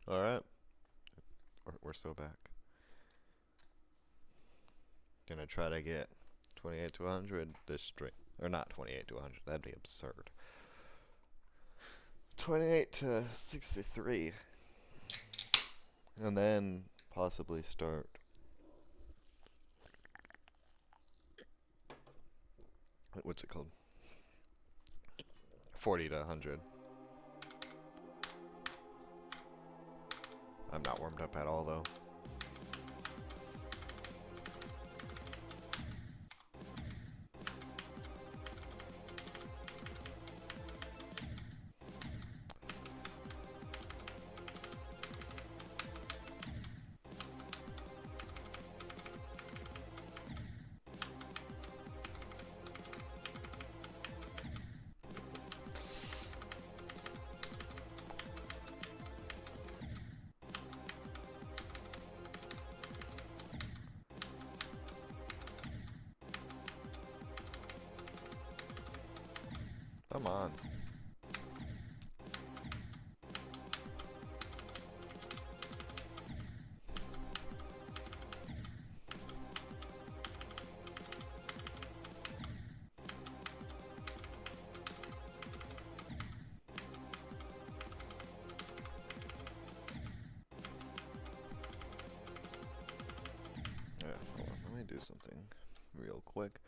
Alright, we're still back. Gonna try to get 28 to 100 this stream. Or not 28 to 100, that'd be absurd. 28 to 63. And then possibly start what's it called? 40 to 100. I'm not warmed up at all though. Come on. Yeah, hold on, let me do something real quick.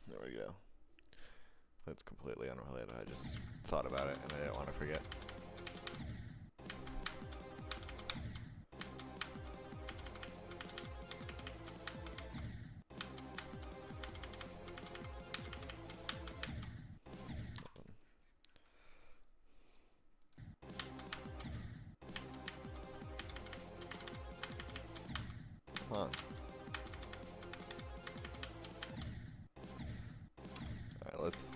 There we go. That's completely unrelated. I just thought about it and I didn't want to forget. Come on. Alright, let's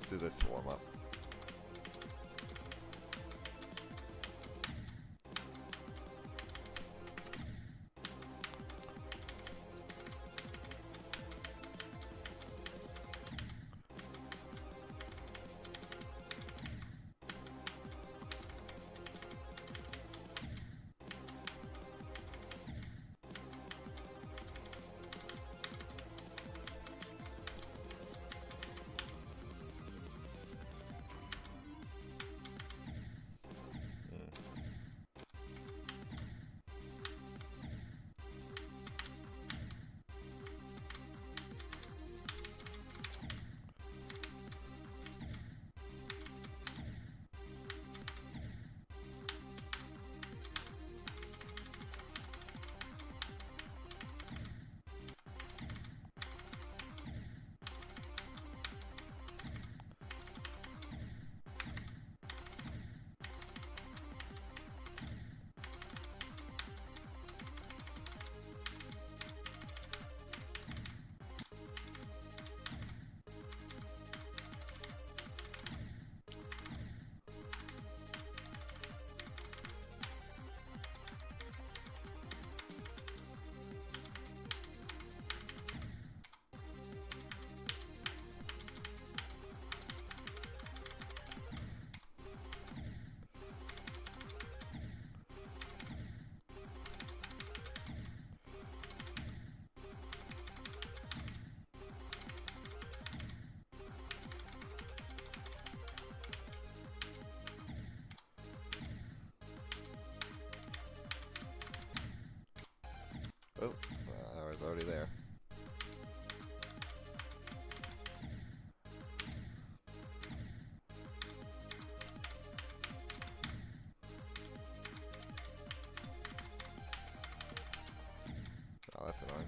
do this warm up. Oh, I was already there. Oh, that's annoying.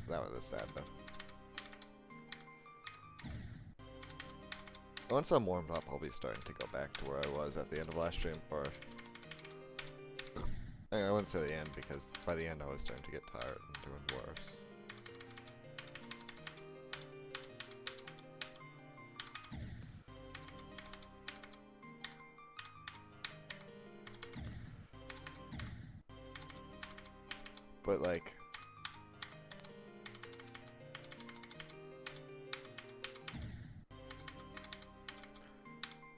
That was a sad though. Once I'm warmed up, I'll be starting to go back to where I was at the end of last stream, or I wouldn't say the end, because by the end I was starting to get tired and doing worse. But like,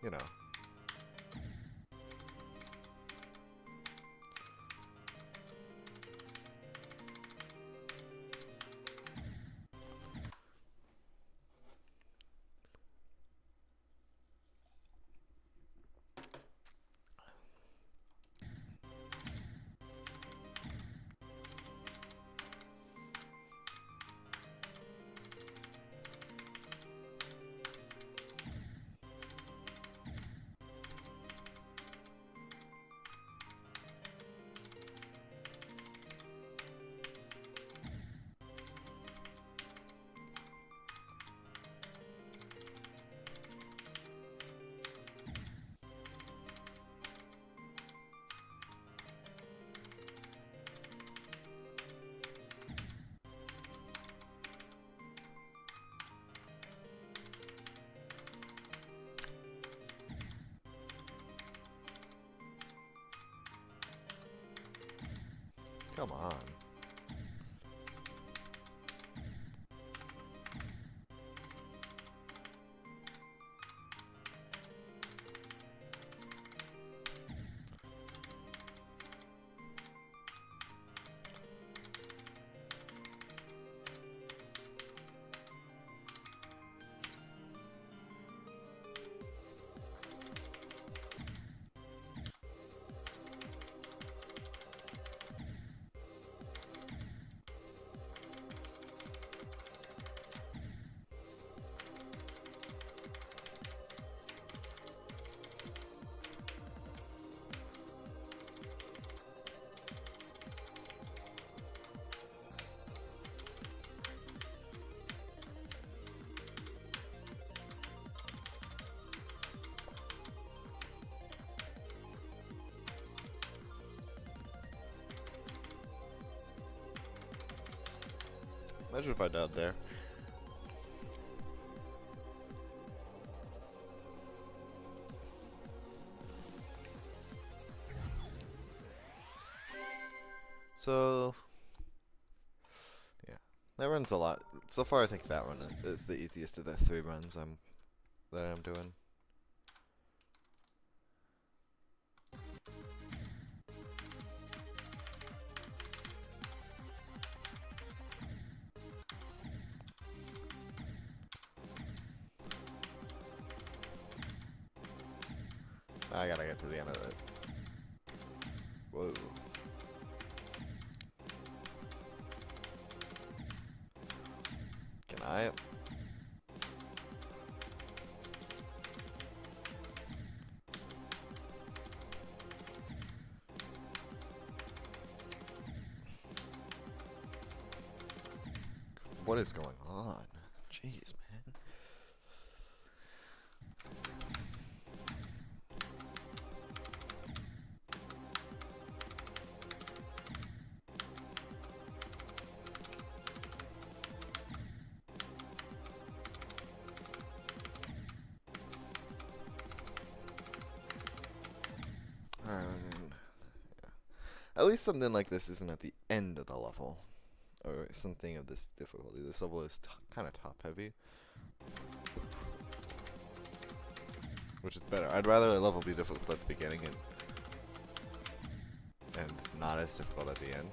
you know. Come on. Imagine if I died there. So, yeah, that run's a lot. So far, I think that run is the easiest of the 3 runs that I'm doing. I gotta get to the end of it. Whoa. Can I? What is going on? Jeez, man. Yeah. At least something like this isn't at the end of the level. Or something of this difficulty. This level is kind of top heavy. Which is better. I'd rather a level be difficult at the beginning and not as difficult at the end.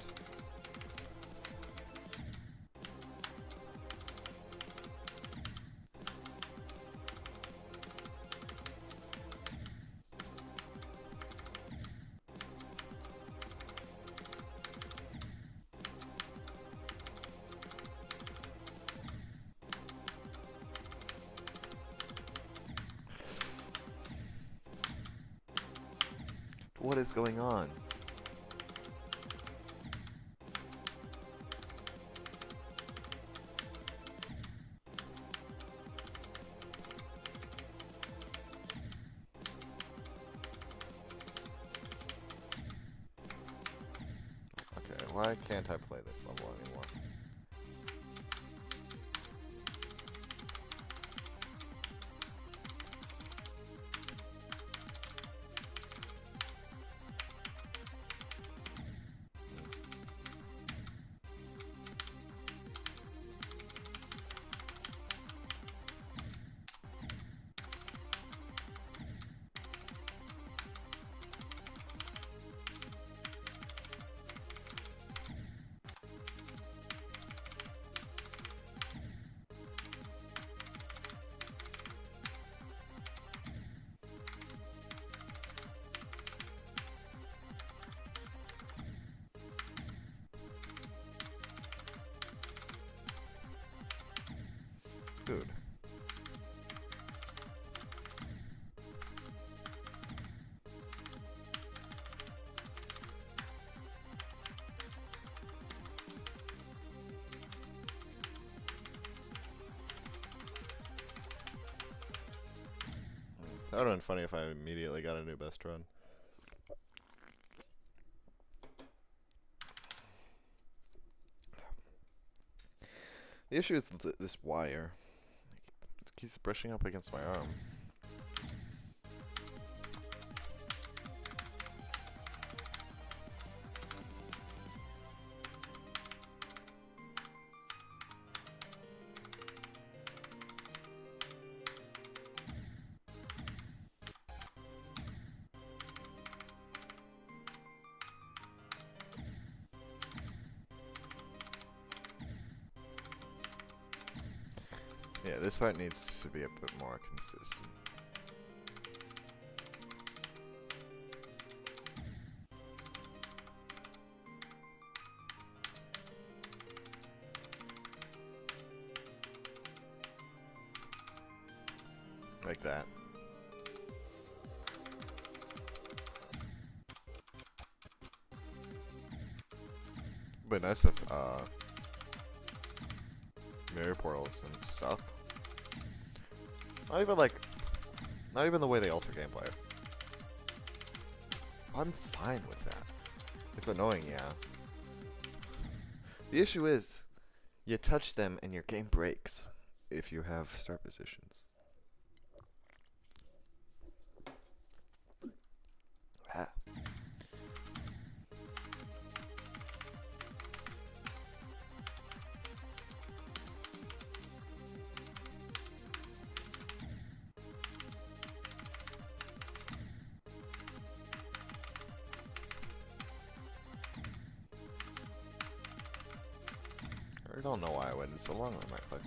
What is going on? Okay, why can't I play this level anymore? would have been funny if I immediately got a new best run. The issue is this wire. It keeps brushing up against my arm. Yeah, this part needs to be a bit more consistent. Like that. But nice if mirror portals and stuff. Not even the way they alter gameplay. I'm fine with that. It's annoying, yeah. The issue is, you touch them and your game breaks if you have start positions. Ah. I don't know why I waited so long on that clip.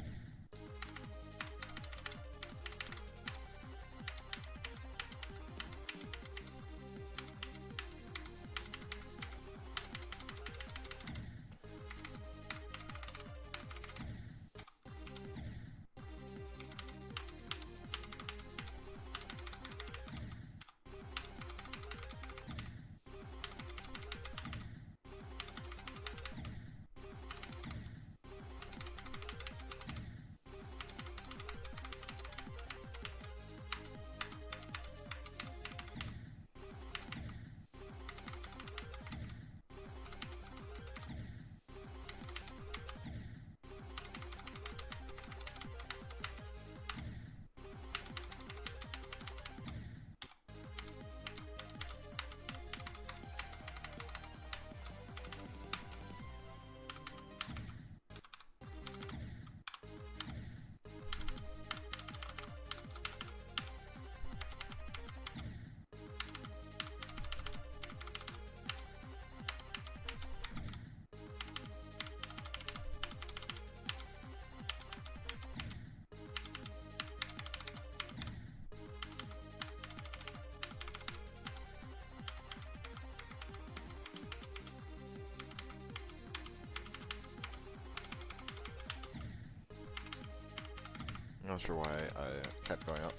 I'm not sure why I kept going up.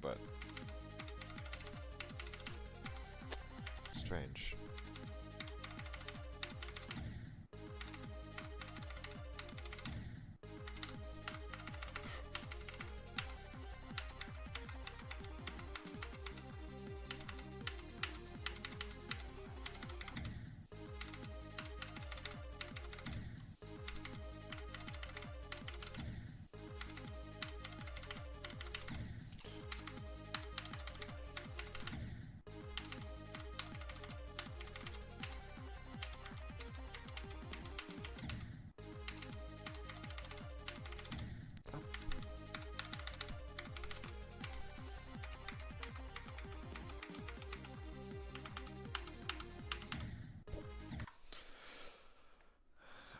But strange.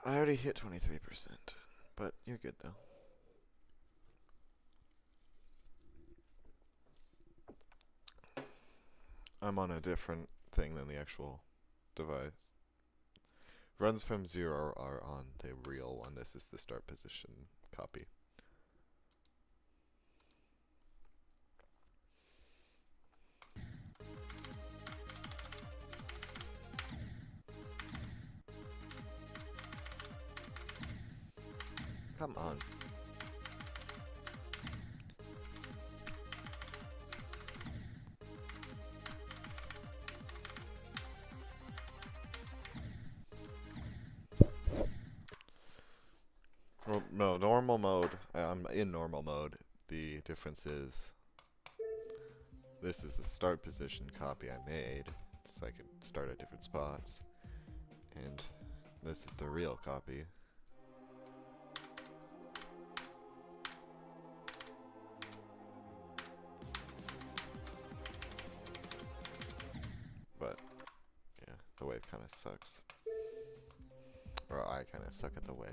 I already hit 23%, but you're good though. I'm on a different thing than the actual device. Runs from 0 are on the real one. This is the start position copy. Come on. No, normal mode. I'm in normal mode. The difference is this is the start position copy I made, so I could start at different spots. And this is the real copy. But, yeah, the wave kind of sucks. Or I kind of suck at the wave.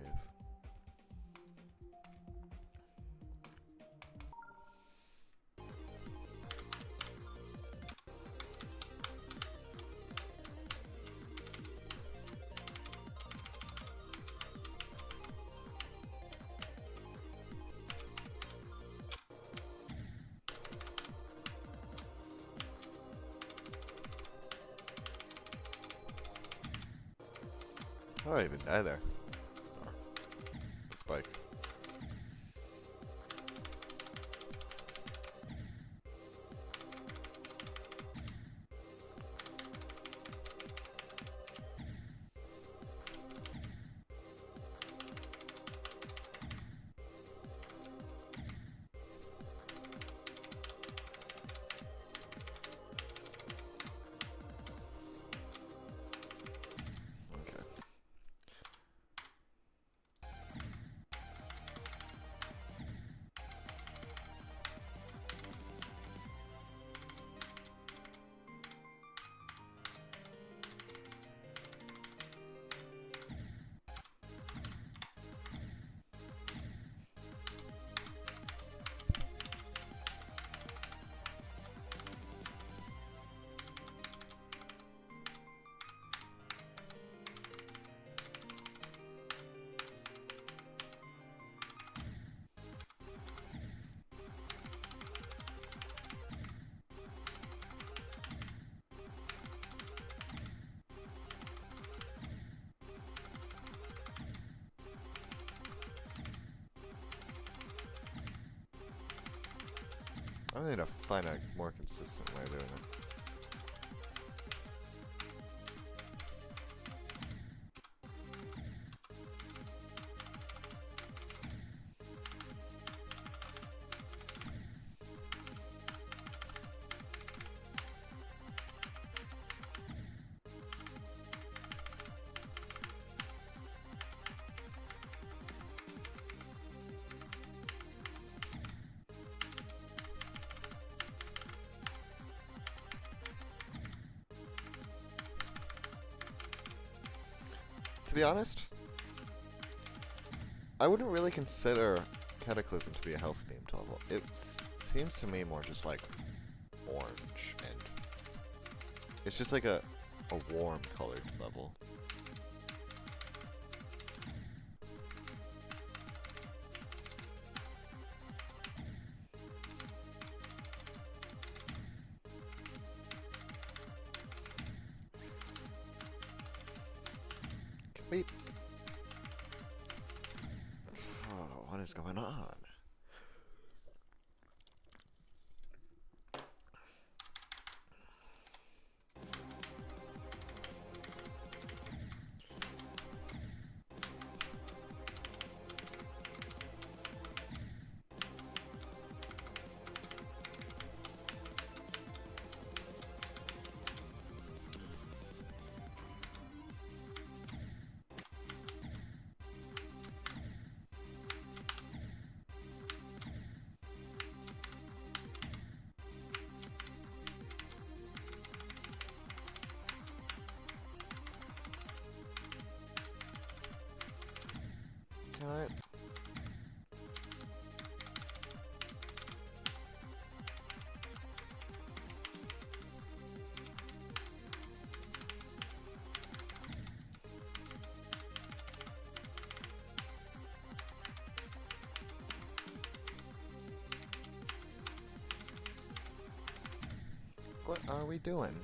How did I even die there? Oh, the spike. I need to find a more consistent way of doing it. To be honest, I wouldn't really consider Cataclysm to be a health-themed level. It seems to me more just like orange, and it's just like a warm-colored level. Wait. Oh, what is going on? Alright. What are we doing?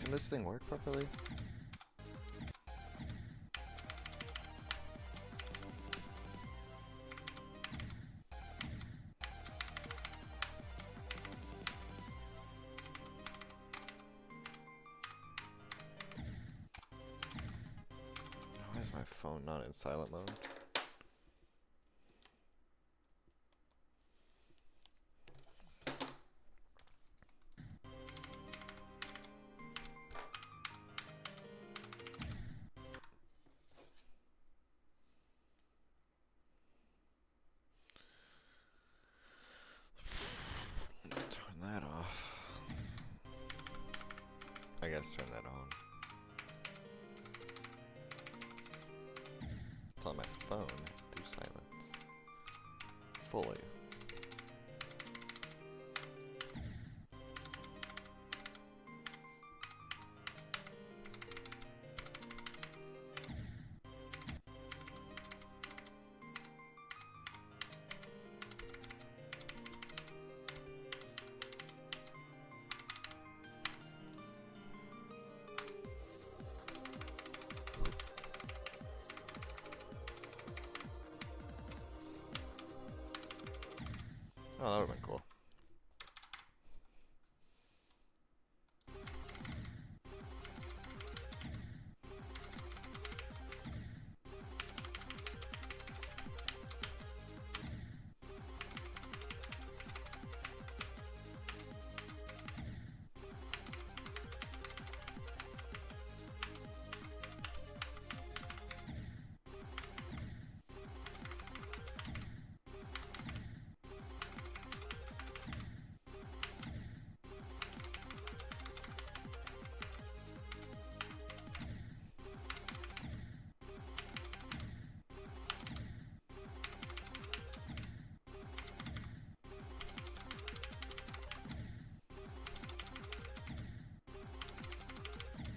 Can this thing work properly? Why is my phone not in silent mode? Let's turn that off. I guess turn that on. It's on my phone through silence. Fully. Oh, that would've been cool.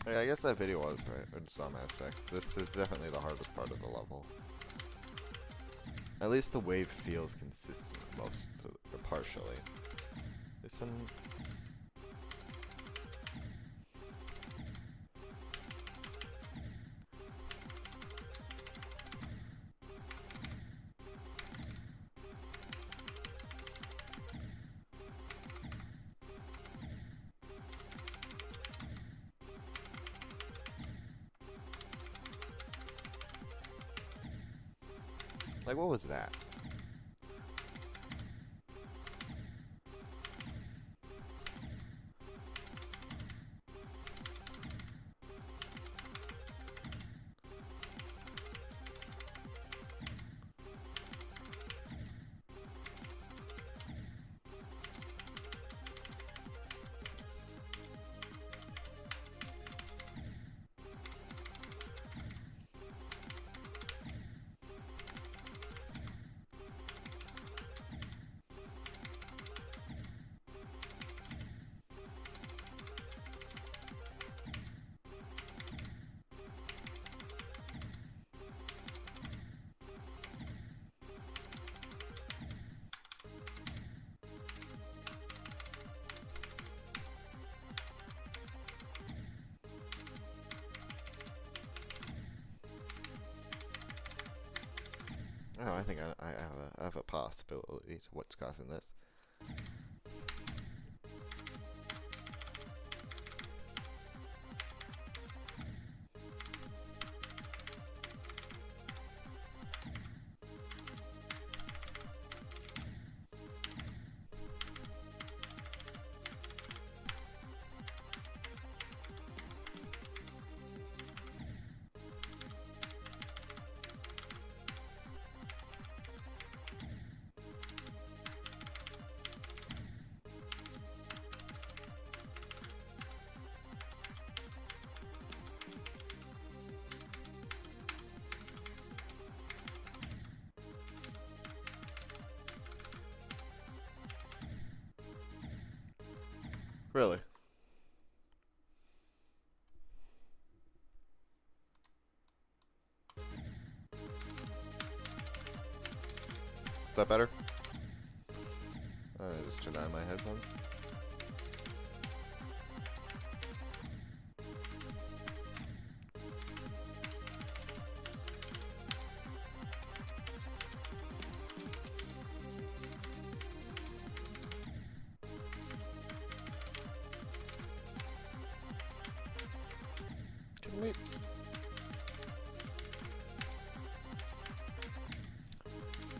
Yeah, I guess that video was right in some aspects. This is definitely the hardest part of the level. At least the wave feels consistent most, or partially. This one... Like, what was that? Oh, I think I have a possibility to what's causing this. Really? Is that better? I just turned on my headphones. Wait.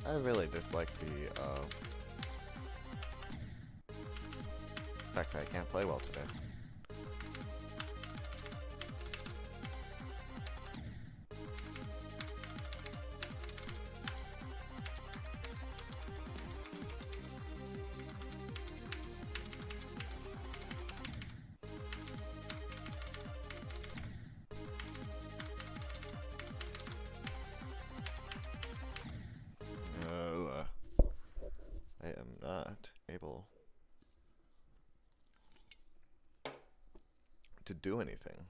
I really dislike the fact that I can't play well today. I am not able to do anything.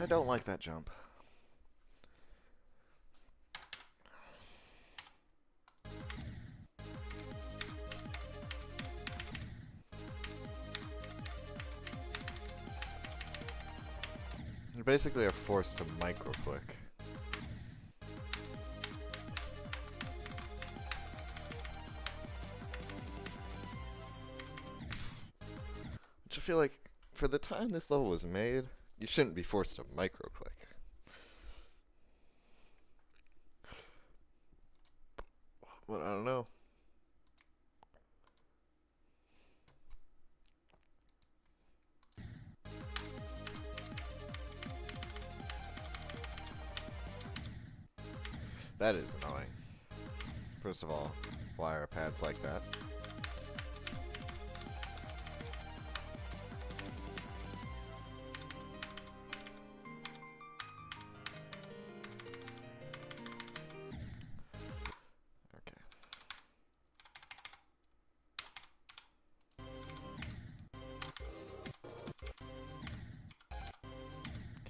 I don't like that jump. You basically are forced to micro-click. Which I feel like, for the time this level was made, you shouldn't be forced to micro-click. But I don't know. That is annoying. First of all, why are pads like that?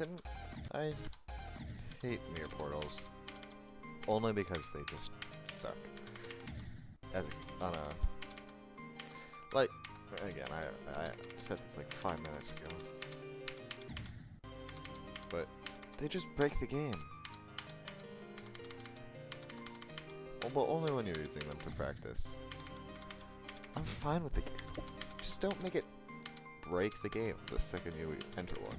Okay. I hate mirror portals. Only because they just suck. On a... Like, again, I said this like 5 minutes ago. But they just break the game. Well, only when you're using them to practice. I'm fine with the game. Just don't make it break the game the second you enter one.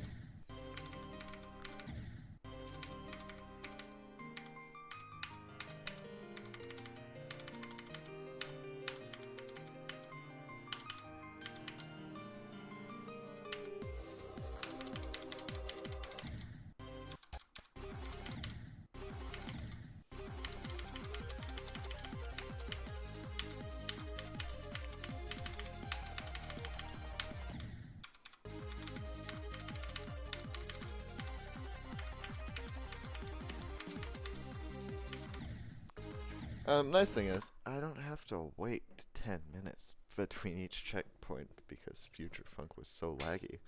Nice thing is, I don't have to wait 10 minutes between each checkpoint because Future Funk was so laggy.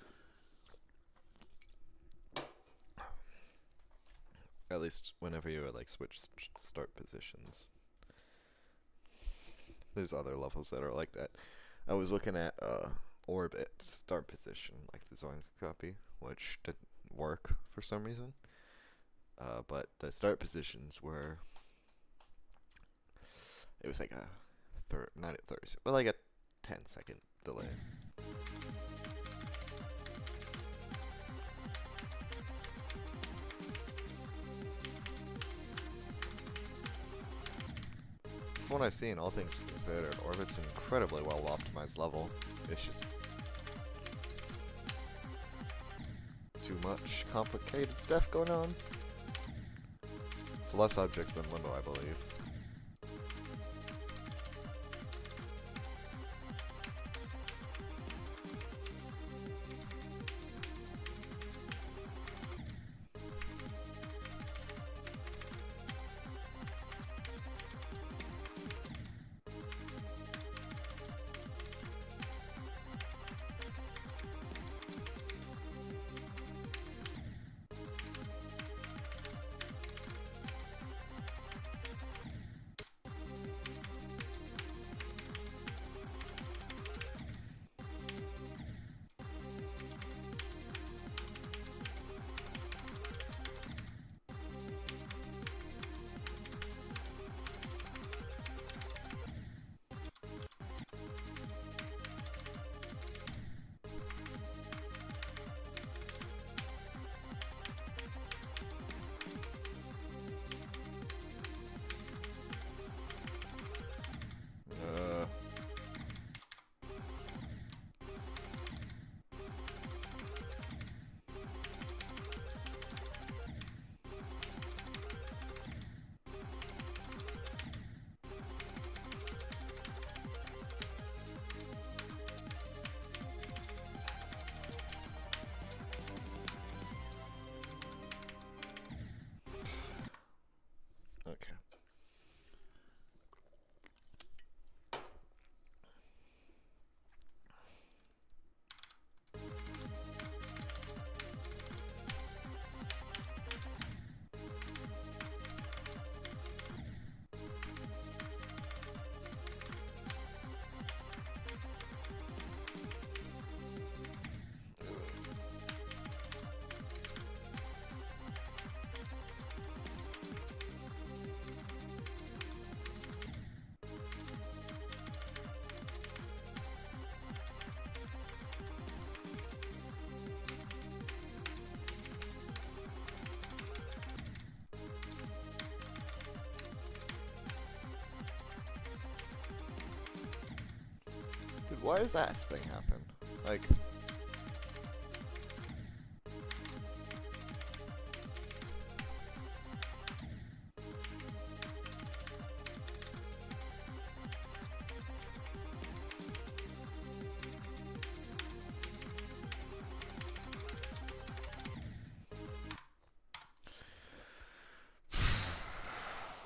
At least whenever you like switch start positions. There's other levels that are like that. I was looking at Orbit start position, like the Zoink copy, which didn't work for some reason. But the start positions were... It was like a not a 30, but like a 10-second delay. from what I've seen, all things considered, Orbit's an incredibly well optimized level. It's just too much complicated stuff going on. It's less objects than Limbo, I believe. Okay. Dude, why does that thing happen? Like...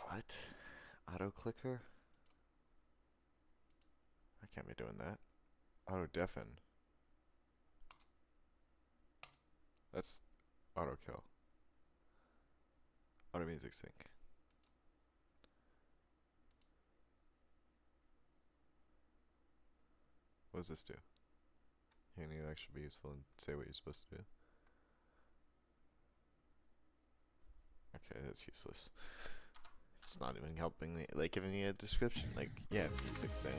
What? Auto clicker? I can't be doing that. Auto deafen. That's auto kill. Auto music sync. What does this do? Can you actually be useful and say what you're supposed to do? Okay, that's useless. It's not even helping me, like giving me a description. Like, yeah, music sync.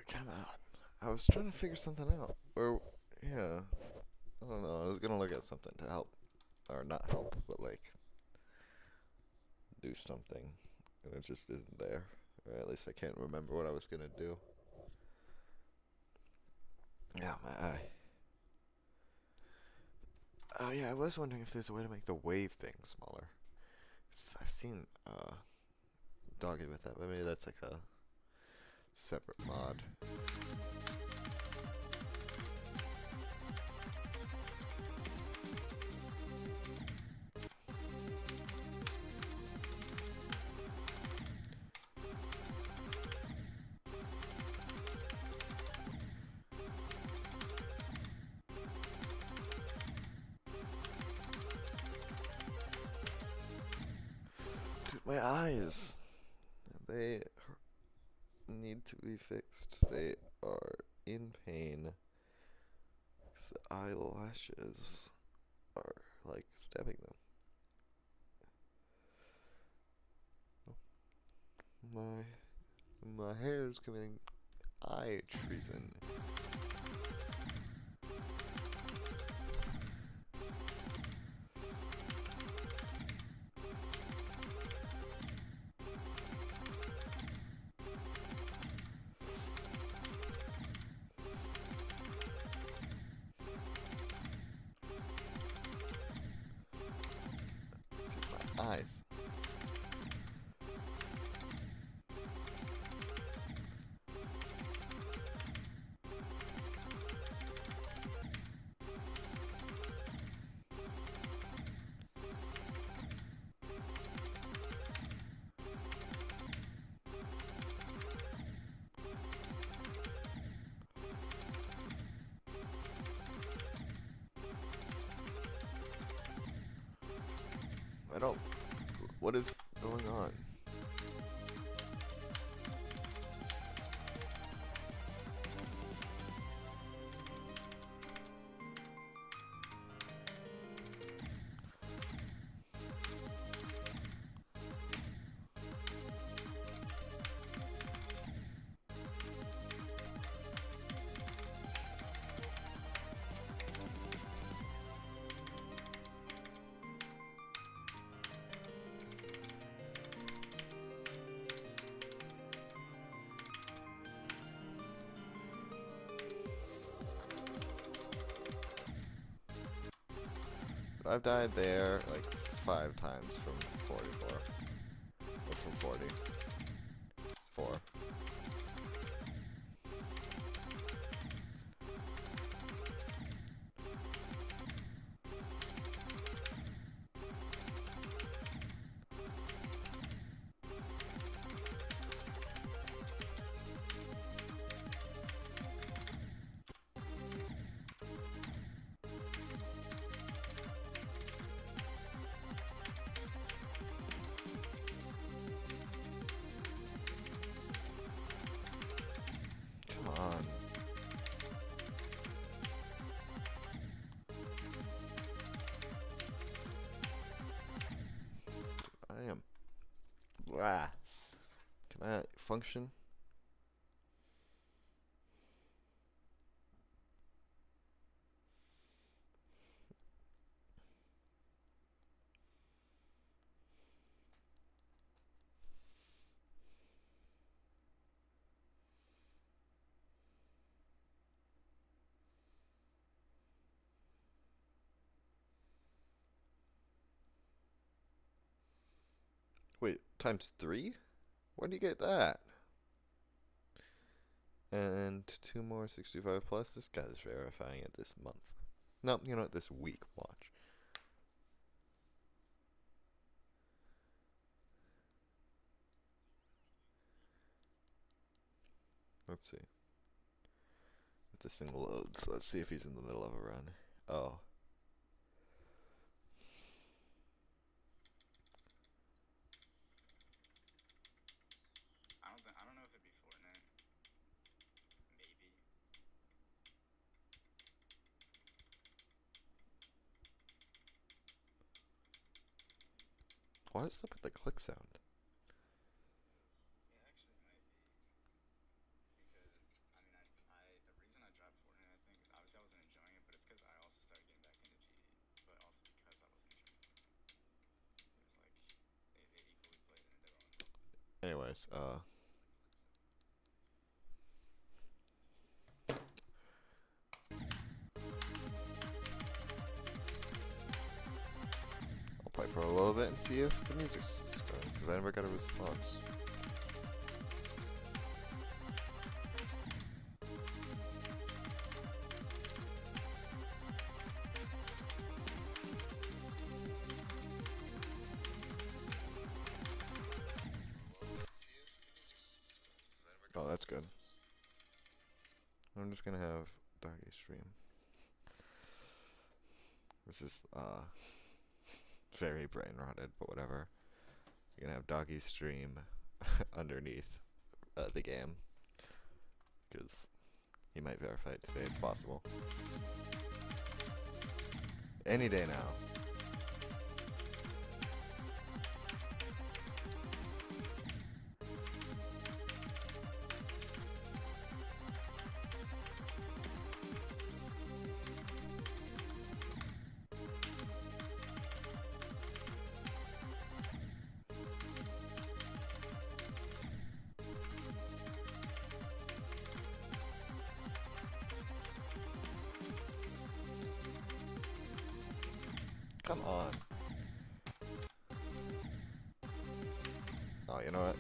Come on. I was trying to figure something out. Or, yeah. I don't know. I was gonna look at something to help. Or not help, but like... do something. And it just isn't there. Or at least I can't remember what I was gonna do. Yeah, my eye. Oh yeah, I was wondering if there's a way to make the wave thing smaller. I've seen Doggy with that, but maybe that's like a separate mod. My eyes. They need to be fixed. They are in pain. 'Cause the eyelashes are like stabbing them. My hair is committing eye treason. Dude, my eyes. I don't. What is going on? I've died there like 5 times from 44. Or from 44. Come on. I am. Blah. Can I function? Wait, times 3? When do you get that? And 2 more 65 plus. This guy's verifying it this month. No, you know what? This week. Watch. Let's see. If this thing loads. Let's see if he's in the middle of a run. Oh. I don't know if it'd be Fortnite. Maybe. What is up with the click sound? It actually might be. Because, I mean, the reason I dropped Fortnite, I think, obviously I wasn't enjoying it, but it's because I also started getting back into GD. But also because I wasn't enjoying Fortnite. It's like, they equally played in their own. Anyways, I'll play for a little bit and see if the music's going, because I never got a response. Oh, that's good. I'm just gonna have Doggy stream. This is, very brain rotted, but whatever. You're gonna have doggy stream underneath the game, because he might verify it today. It's possible. Any day now. Come on. Oh, you know what?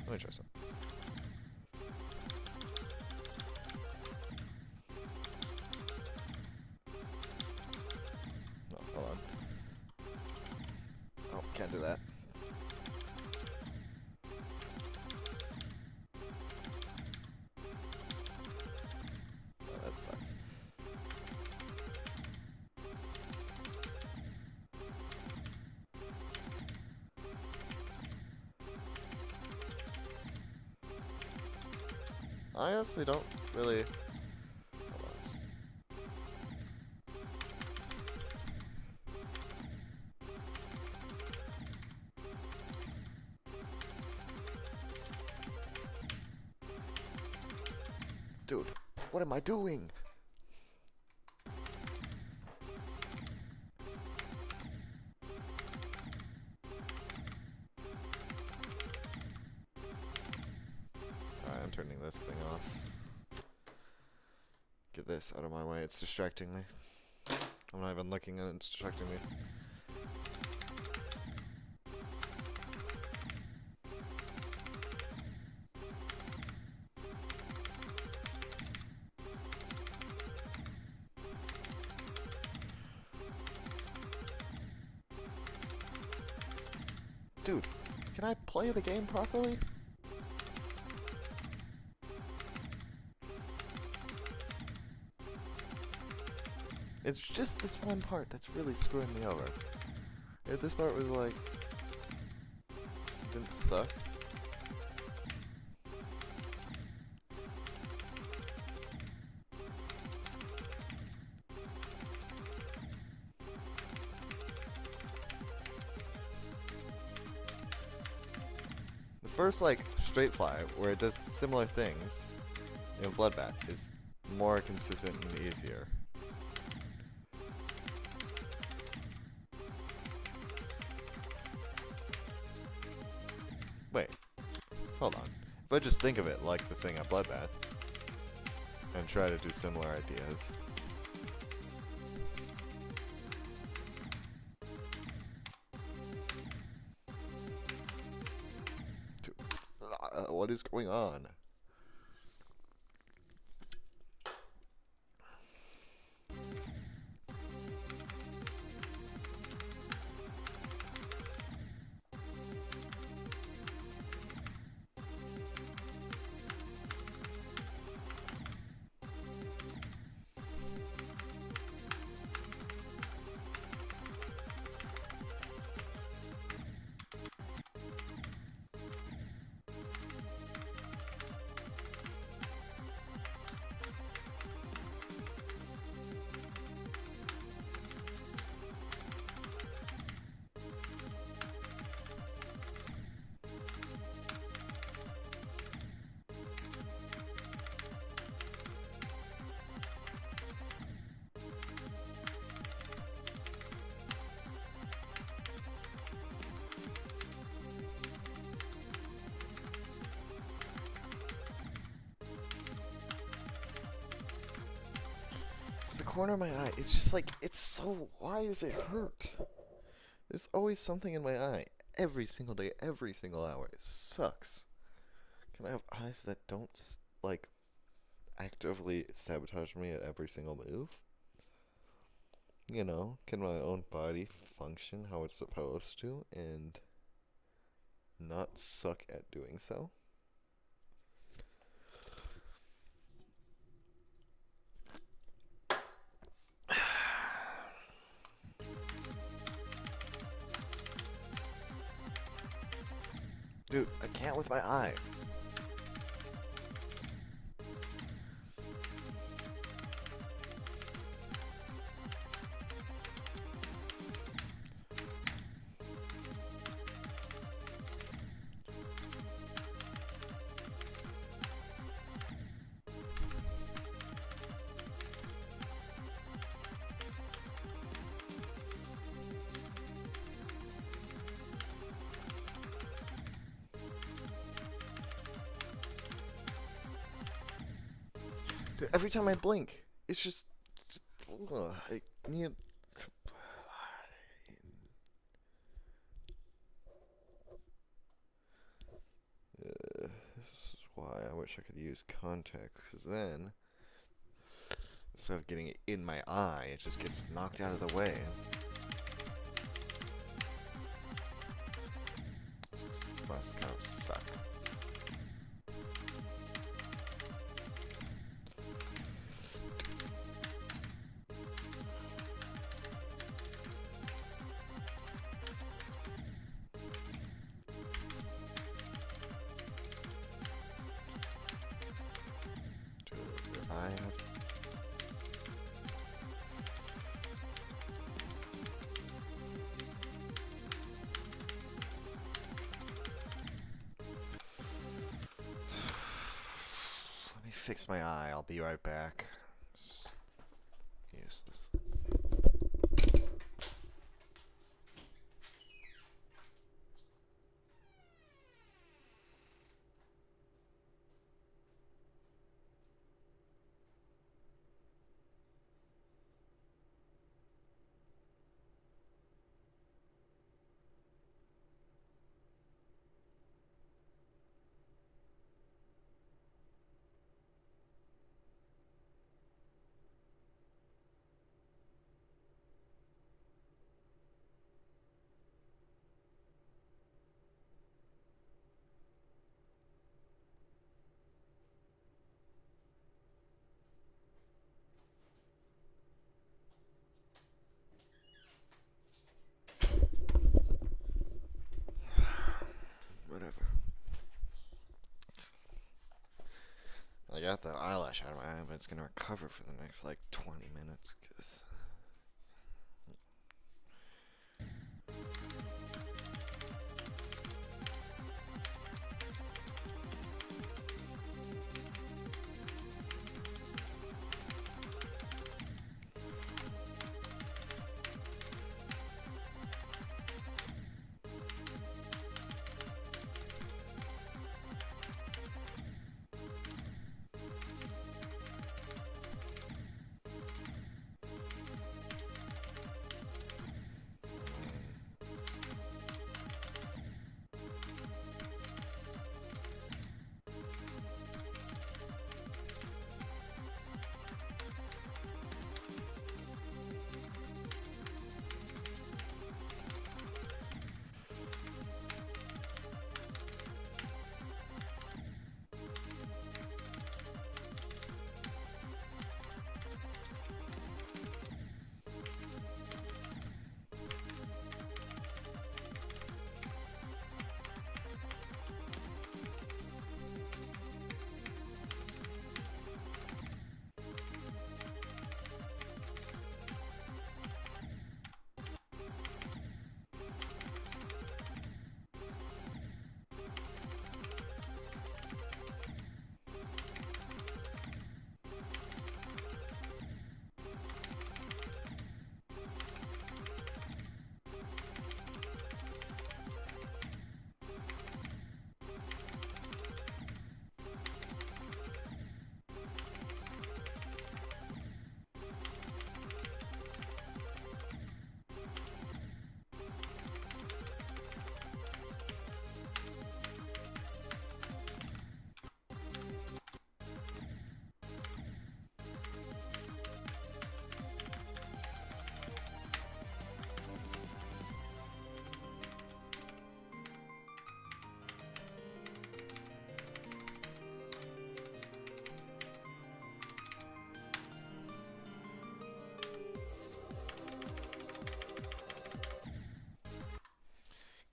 Let me try some. Oh, hold on. Oh, can't do that. Oh, that sucks. I honestly don't really... Hold on. Dude, what am I doing? Alright, I'm turning this thing off. Get this out of my way, it's distracting me. I'm not even looking at it, it's distracting me. Dude, can I play the game properly? It's just this one part that's really screwing me over. If this part was like... didn't suck. The first, like, straight fly, where it does similar things in Bloodbath, is more consistent and easier. Wait, hold on. If I just think of it like the thing at Bloodbath, and try to do similar ideas. Dude, what is going on? The corner of my eye, it's just like, it's so, why does it hurt? There's always something in my eye, every single day, every single hour. It sucks. Can I have eyes that don't, like, actively sabotage me at every single move? You know, can my own body function how it's supposed to and not suck at doing so? Dude, I can't with my eye. Dude, every time I blink, it's just... I need... This is why I wish I could use context, because then, instead of getting it in my eye, it just gets knocked out of the way. This must kind of suck. Fix my eye. I'll be right back. Useless. Whatever. I got the eyelash out of my eye, but it's gonna recover for the next like 20 minutes, because...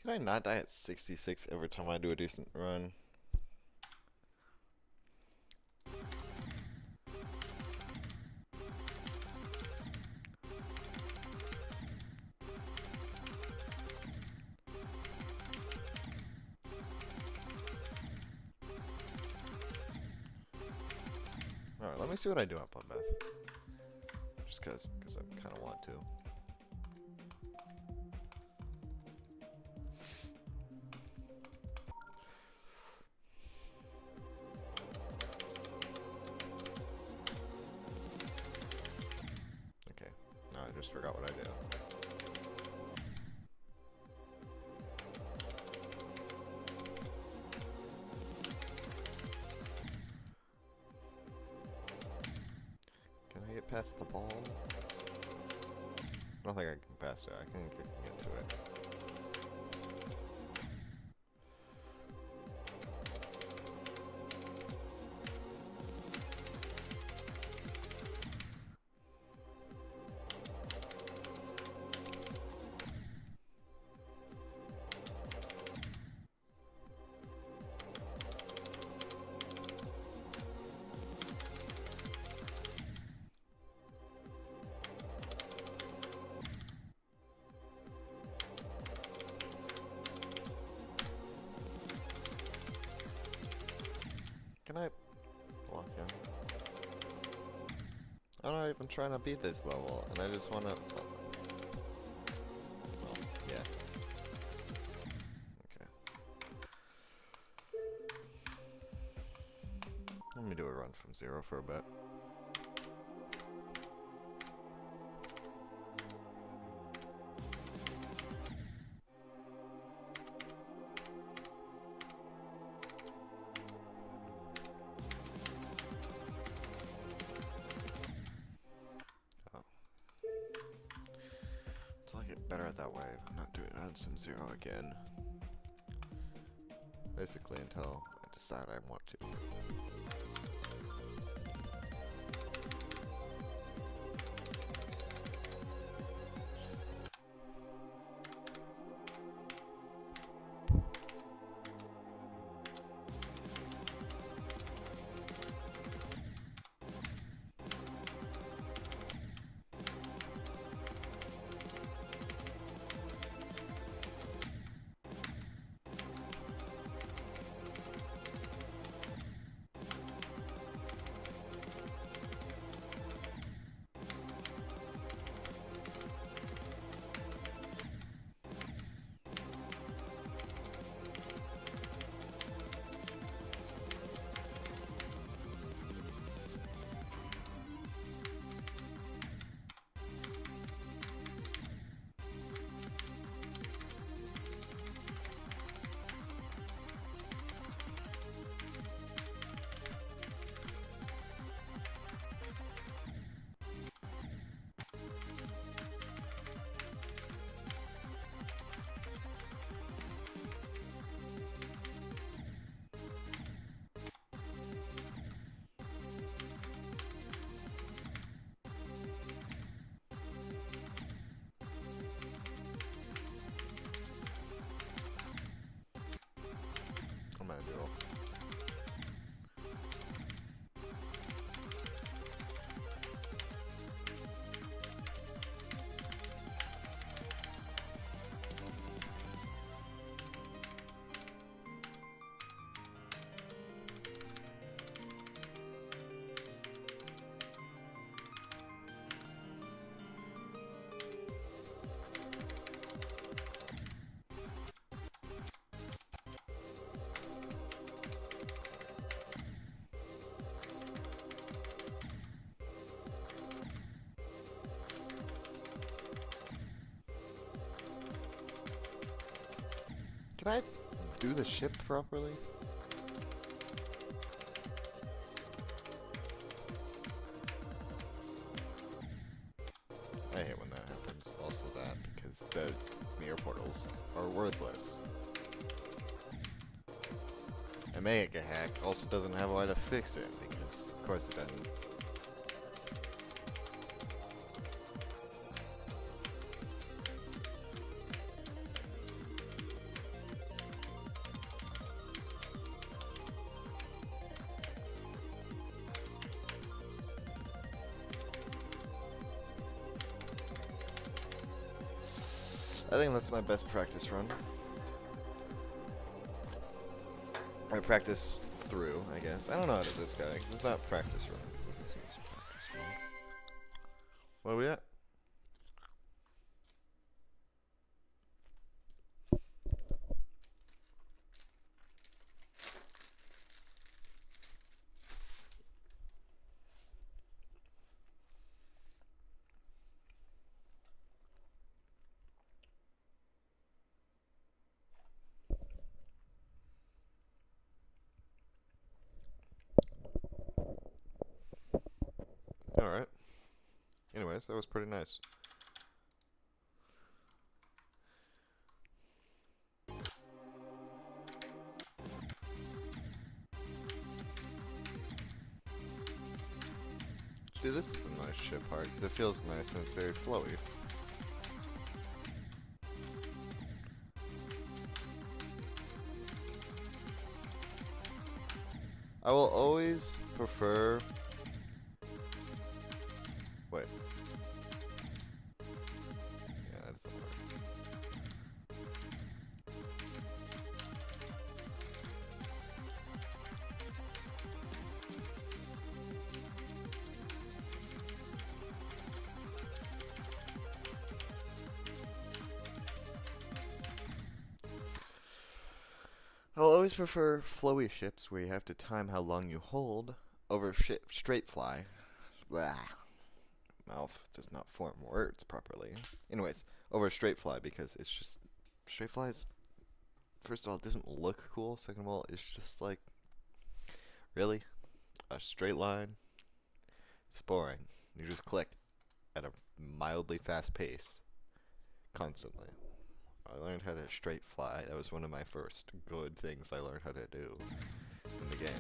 Can I not die at 66 every time I do a decent run? Alright, let me see what I do up on Beth. Just cause I kinda want to. Okay, now I just forgot what I do. Can I get past the ball? I don't think I can pass it. I can get to it. Can I block him? I'm not even trying to beat this level, and I just want to... Well, yeah. Okay. Let me do a run from 0 for a bit. Better at that way. I'm not doing it on some 0 again. Basically until I decide I want to. I'm gonna do it. Can I do the ship properly? I hate when that happens. Also that, because the mirror portals are worthless. I make a hack, also doesn't have a way to fix it, because of course it doesn't. I think that's my best practice run. Or practice through, I guess. I don't know how to describe it, because it's not practice run. It's practice run. Where are we at? Alright. Anyways, that was pretty nice. See, this is a nice ship part, because it feels nice and it's very flowy. I will always prefer... Wait. Yeah, that doesn't work. I'll always prefer flowy ships where you have to time how long you hold over straight fly. Blah. Mouth does not form words properly. Anyways, over straight fly because it's just... Straight fly is... First of all, it doesn't look cool. Second of all, it's just like... Really? A straight line? It's boring. You just click at a mildly fast pace. Constantly. I learned how to straight fly. That was one of my first good things I learned how to do in the game.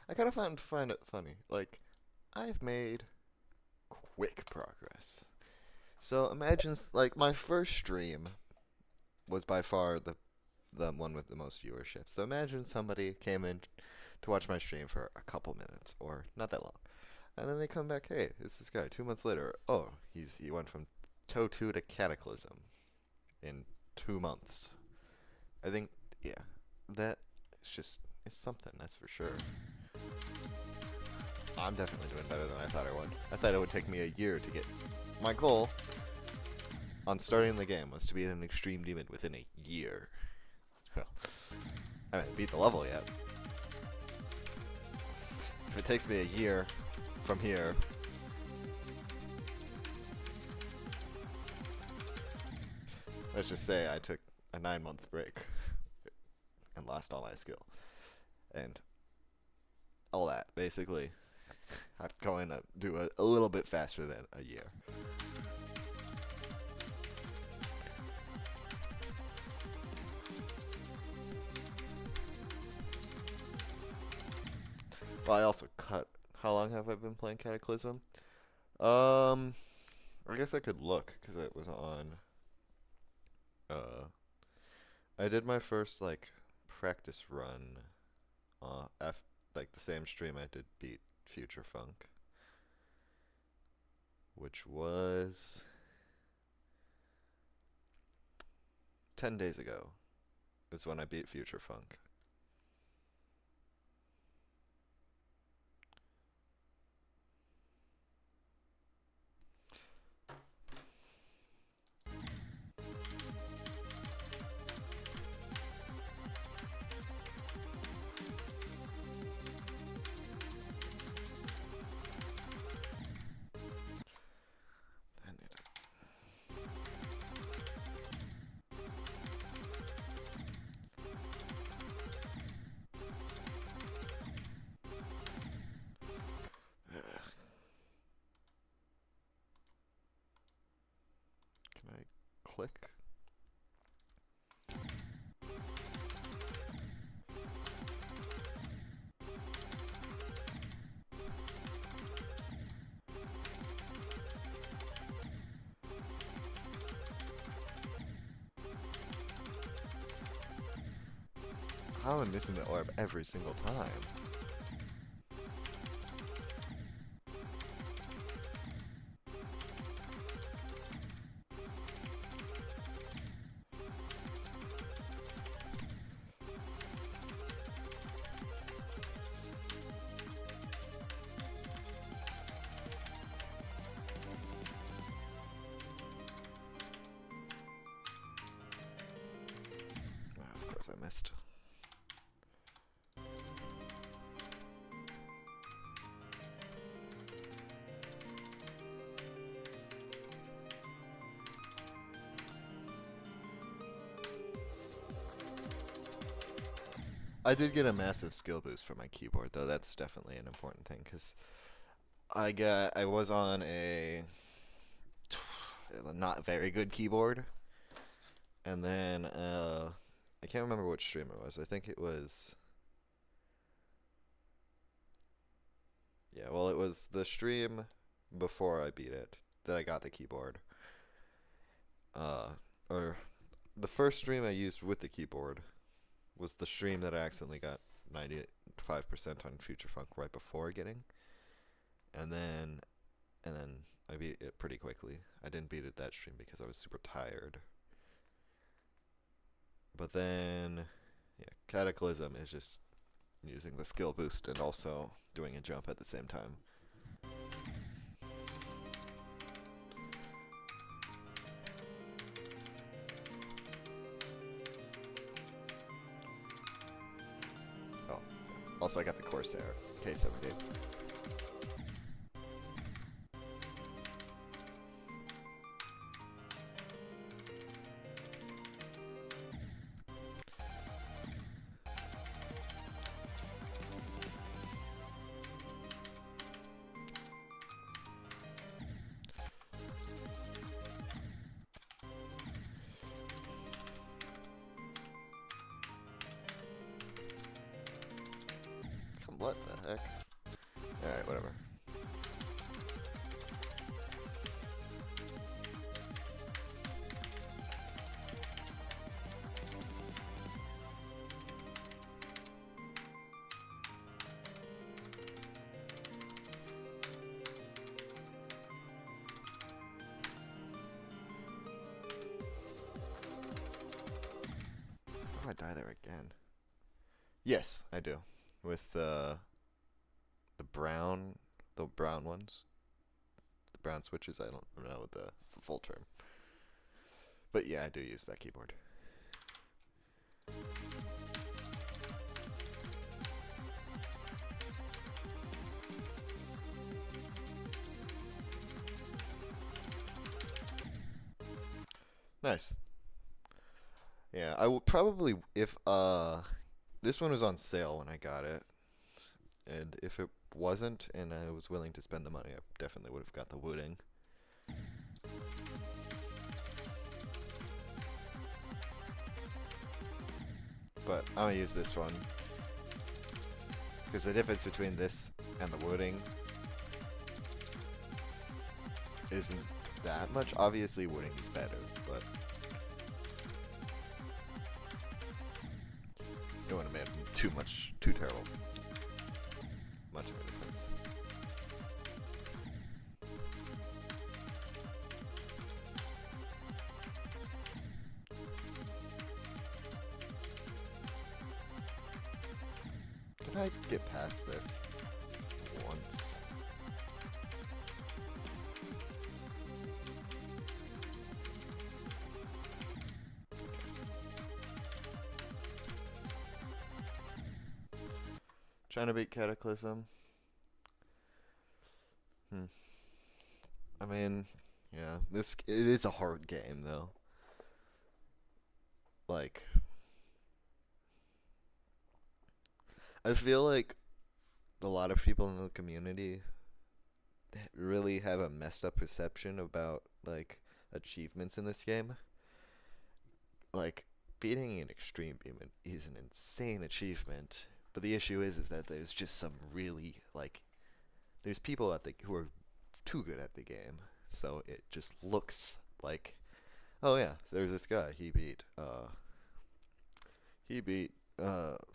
I kind of find it funny. Like, I've made quick progress. So imagine, like, my first stream was by far the one with the most viewership. So imagine somebody came in to watch my stream for a couple minutes, or not that long, and then they come back, hey, it's this guy. 2 months later, oh, he went from TOE2 to Cataclysm in 2 months. I think, yeah, that it's something, that's for sure. I'm definitely doing better than I thought I would. I thought it would take me a year to get... My goal on starting the game was to beat an extreme demon within a year. Well, I haven't beat the level yet. If it takes me a year from here... Let's just say I took a 9-month break and lost all my skill. And all that, basically. I'm going to do a little bit faster than a year. Well, I also cut... How long have I been playing Cataclysm? I guess I could look, because it was on... I did my first, like, practice run, like, the same stream I did beat Future Funk, which was 10 days ago is when I beat Future Funk. click. How am I missing the orb every single time? Of course I missed. I did get a massive skill boost from my keyboard, though. That's definitely an important thing, because I was on a not very good keyboard, and then I can't remember which stream it was. I think it was, yeah, well, it was the stream before I beat it that I got the keyboard. Or the first stream I used with the keyboard was the stream that I accidentally got 95% on Future Funk right before getting, and then I beat it pretty quickly. I didn't beat it that stream because I was super tired. But then, yeah, Cataclysm is just using the skill boost and also doing a jump at the same time. Oh, also I got the Corsair K70. What the heck? Alright, whatever. How do I die there again? Yes, I do. With the brown ones, the brown switches. I don't know the full term, but yeah, I do use that keyboard. Nice. Yeah, I will probably, if this one was on sale when I got it, and if it wasn't and I was willing to spend the money, I definitely would have got the Wooting. But I'm gonna use this one because the difference between this and the Wooting isn't that much. Obviously, Wooting is better, but it wouldn't have made too terrible. Much of a difference. Can I get past this once? Trying to beat Cataclysm. I mean, yeah, it is a hard game though. Like, I feel like a lot of people in the community really have a messed up perception about like achievements in this game. like beating an extreme beam is an insane achievement. But the issue is that there's just some really like there's people who are too good at the game, so it just looks like, oh yeah, there's this guy. He beat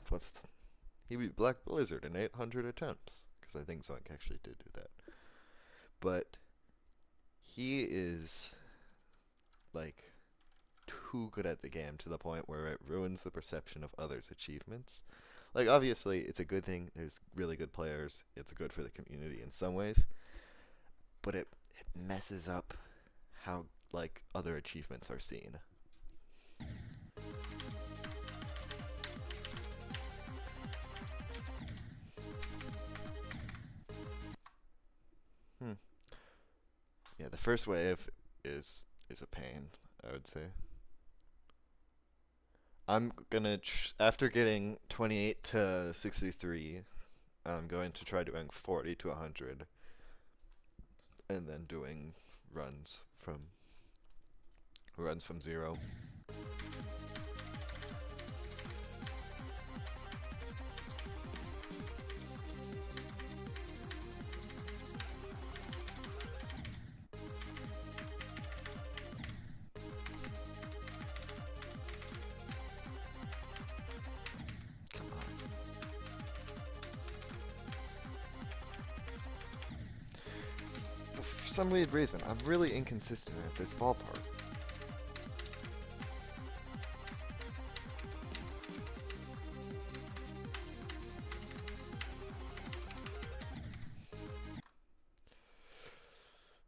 what's he beat Black Blizzard in 800 attempts, because I think Zoink actually did do that. But he is like too good at the game to the point where it ruins the perception of others' achievements. Like, obviously, it's a good thing. There's really good players. It's good for the community in some ways. But it messes up how, like, other achievements are seen. Hmm. Yeah, the first wave is a pain, I would say. I'm gonna, after getting 28 to 63, I'm going to try doing 40 to 100, and then doing runs from zero. Come on. For some weird reason, I'm really inconsistent at this ballpark.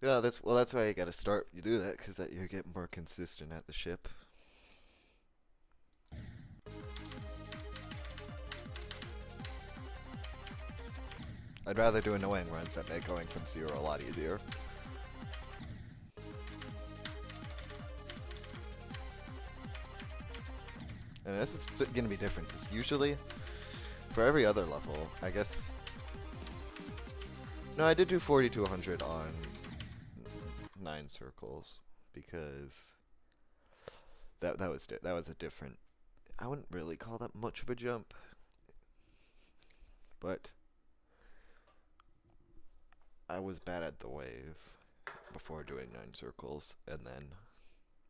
Yeah, that's why you gotta start. You do that because that you get more consistent at the ship. I'd rather do annoying runs that make going from zero a lot easier. And this is gonna be different because usually, for every other level, I guess. No, I did do 40 to 100 on 9 circles because that was a different. I wouldn't really call that much of a jump, but I was bad at the wave before doing 9 circles, and then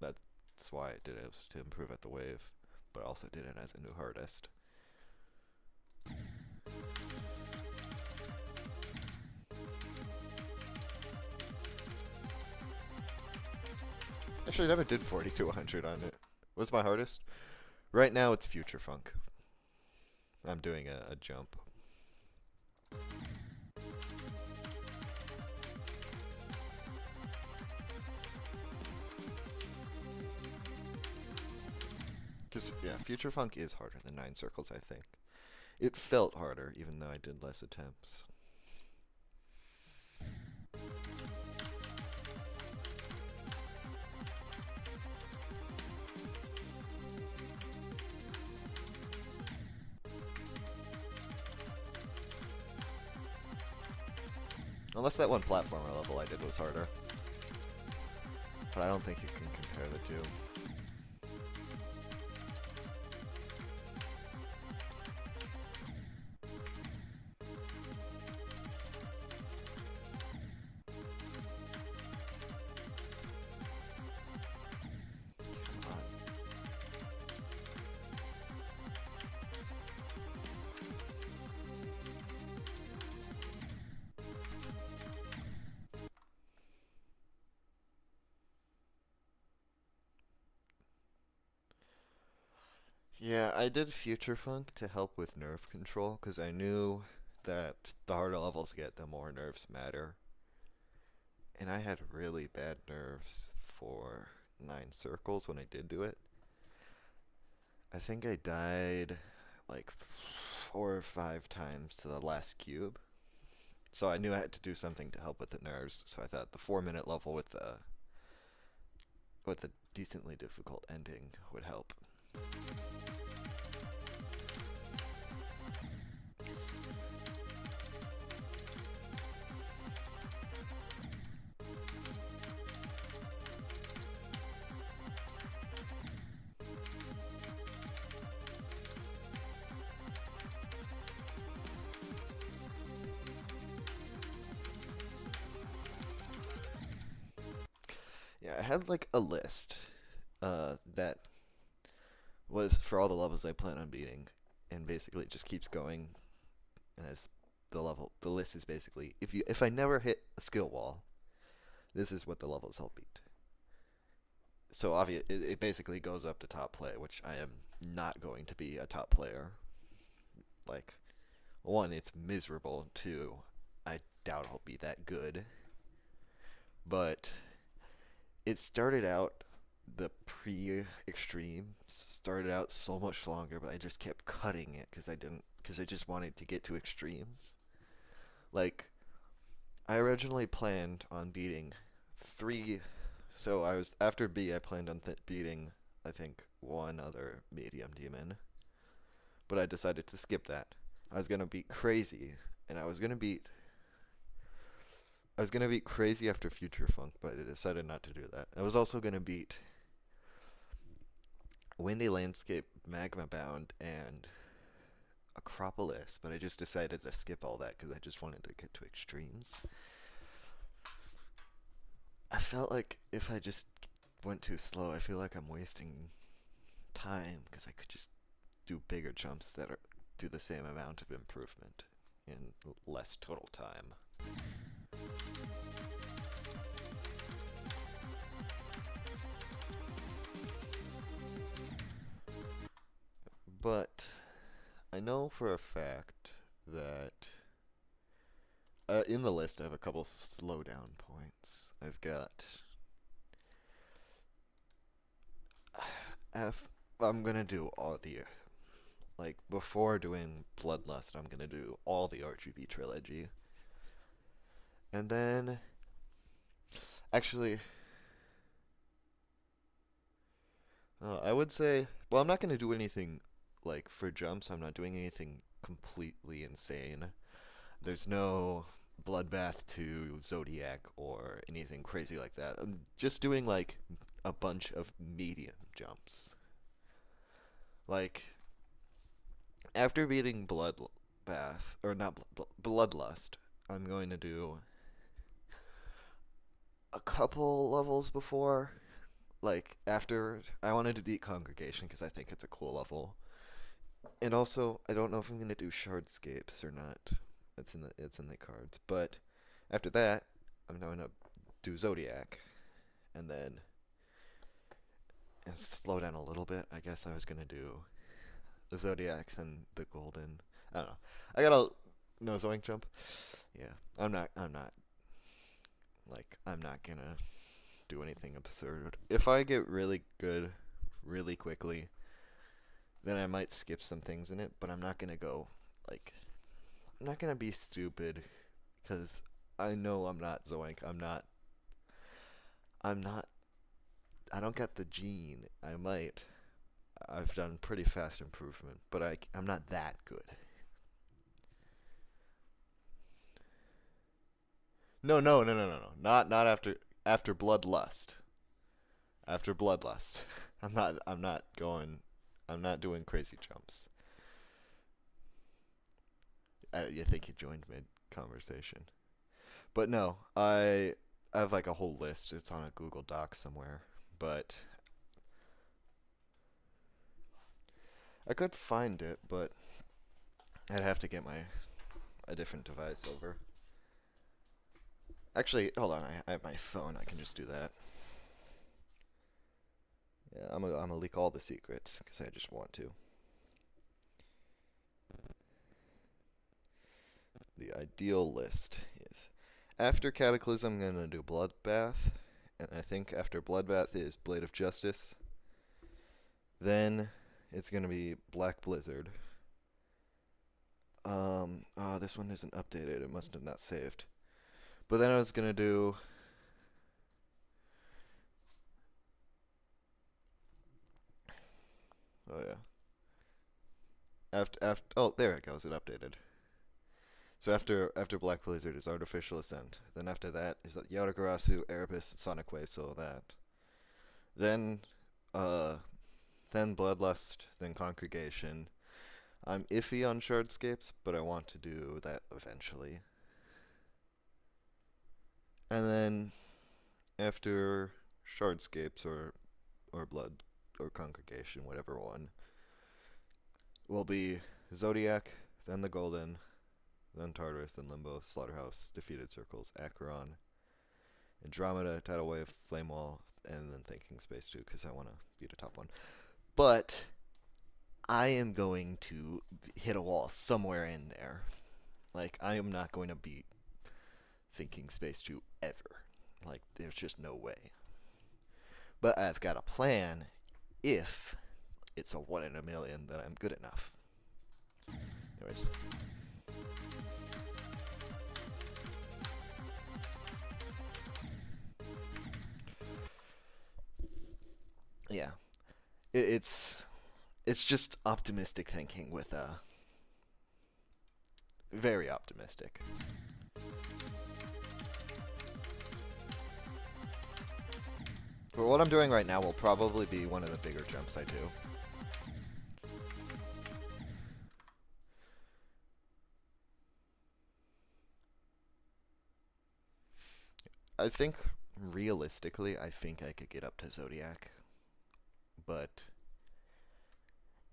that's why I did it, was to improve at the wave, but I also did it as a new hardest. Actually, I never did 40 to 100 on it. What's my hardest? Right now, it's Future Funk. I'm doing a jump. Because, yeah, Future Funk is harder than 9 circles, I think. It felt harder, even though I did less attempts. Unless that one platformer level I did was harder. But I don't think you can compare the two. Yeah, I did Future Funk to help with nerve control, because I knew that the harder levels get, the more nerves matter. And I had really bad nerves for 9 circles when I did do it. I think I died like 4 or 5 times to the last cube. So I knew I had to do something to help with the nerves, so I thought the 4-minute level with the decently difficult ending would help. had like a list that was for all the levels I plan on beating, and basically it just keeps going as the list is basically if I never hit a skill wall, this is what the levels I'll beat. So it basically goes up to top play, which I am not going to be a top player. Like, one, it's miserable. Two, I doubt I'll be that good. But it started out the pre-extreme started out so much longer, but I just kept cutting it because I just wanted to get to extremes. Like, I originally planned on beating three. So I was after B. I planned on beating, I think, one other medium demon, but I decided to skip that. I was gonna beat Crazy, and I was gonna beat Crazy after Future Funk, but I decided not to do that. I was also gonna beat Windy Landscape, Magma Bound, and Acropolis, but I just decided to skip all that because I just wanted to get to extremes. I felt like if I just went too slow, I feel like I'm wasting time because I could just do bigger jumps do the same amount of improvement in less total time. But I know for a fact that in the list I have a couple slowdown points. I've got F. I'm gonna do all the before doing Bloodlust. I'm gonna do all the RGB trilogy, and then actually, I would say, well, I'm not gonna do anything like for jumps. I'm not doing anything completely insane. There's no Bloodbath to Zodiac or anything crazy like that. I'm just doing like a bunch of medium jumps. Like after beating Bloodbath or not Bloodlust, I'm going to do a couple levels before. Like after I wanted to beat Congregation because I think it's a cool level, and also I don't know if I'm gonna do Shardscapes or not. It's in the cards, but after that I'm going to do Zodiac, and then and slow down a little bit. I guess I was gonna do the Zodiac and the Golden. I don't know. I got a no Zoink jump. Yeah, I'm not gonna do anything absurd. If I get really good really quickly, then I might skip some things in it, but I'm not gonna go like I'm not gonna be stupid because I know I'm not Zoink. I'm not I don't get the gene. I might. I've done pretty fast improvement, but I'm not that good. No. Not after Bloodlust. After Bloodlust. I'm not doing crazy jumps. You think you joined mid conversation. But no, I have like a whole list. It's on a Google Doc somewhere. But I could find it, but I'd have to get a different device over. Actually, hold on. I have my phone. I can just do that. Yeah, I'm gonna leak all the secrets because I just want to. The ideal list is after Cataclysm, I'm gonna do Bloodbath, and I think after Bloodbath is Blade of Justice. Then it's gonna be Black Blizzard. Oh, this one isn't updated. It must have not saved. But then I was gonna do. Oh yeah. Oh, there it goes. It updated. So after Black Blizzard is Artificial Ascent. Then after that is Yatagarasu, Erebus, Sonic Wave. So that. Then uh, then Bloodlust. Then Congregation. I'm iffy on Shardscapes, but I want to do that eventually. And then after Shardscapes or Blood or Congregation, whatever one, will be Zodiac, then the Golden, then Tartarus, then Limbo, Slaughterhouse, Defeated Circles, Acheron, Andromeda, Tidal Wave, Flame Wall, and then Thinking Space too, because I want to beat a top one. But I am going to hit a wall somewhere in there. Like, I am not going to beat Thinking Space 2 ever. Like, there's just no way. But I've got a plan if it's a 1 in a million that I'm good enough. Anyways. Yeah. It's just optimistic thinking with a very optimistic. But what I'm doing right now will probably be one of the bigger jumps I do. I think, realistically, I think I could get up to Zodiac. But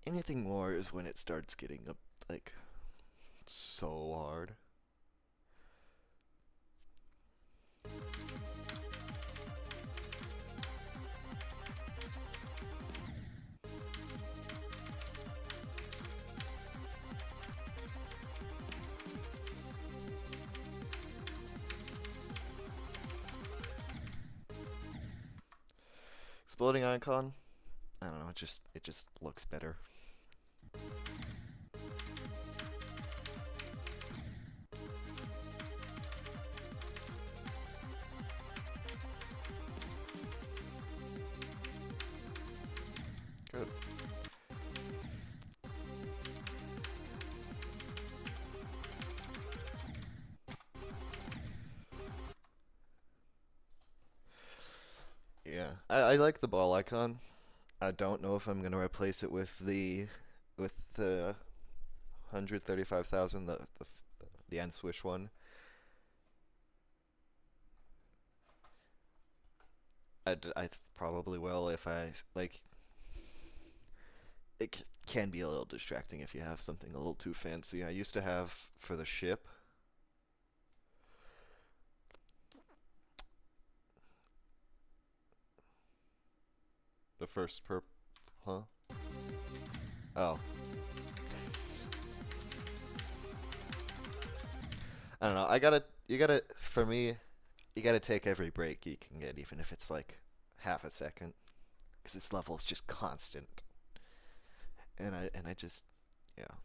anything more is when it starts getting up, like, so hard. Exploding icon? I don't know, it just looks better. Good. Yeah, I like the ball icon. I don't know if I'm gonna replace it with the 135,000, the end swish one. I probably will if I like. It can be a little distracting if you have something a little too fancy. I used to have for the ship. The first huh? Oh. I don't know. For me, you gotta take every break you can get, even if it's like half a second, because its level is just constant. And I just, yeah,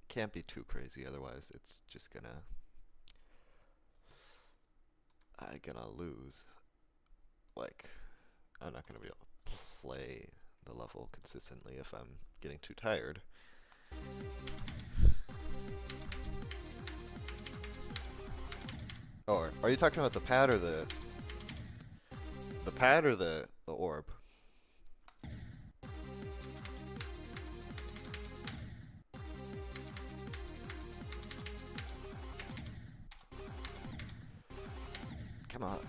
can't be too crazy, otherwise it's just I'm gonna lose. Like, I'm not gonna be able to play the level consistently if I'm getting too tired. Or are you talking about the pad or the pad or the orb? Come on.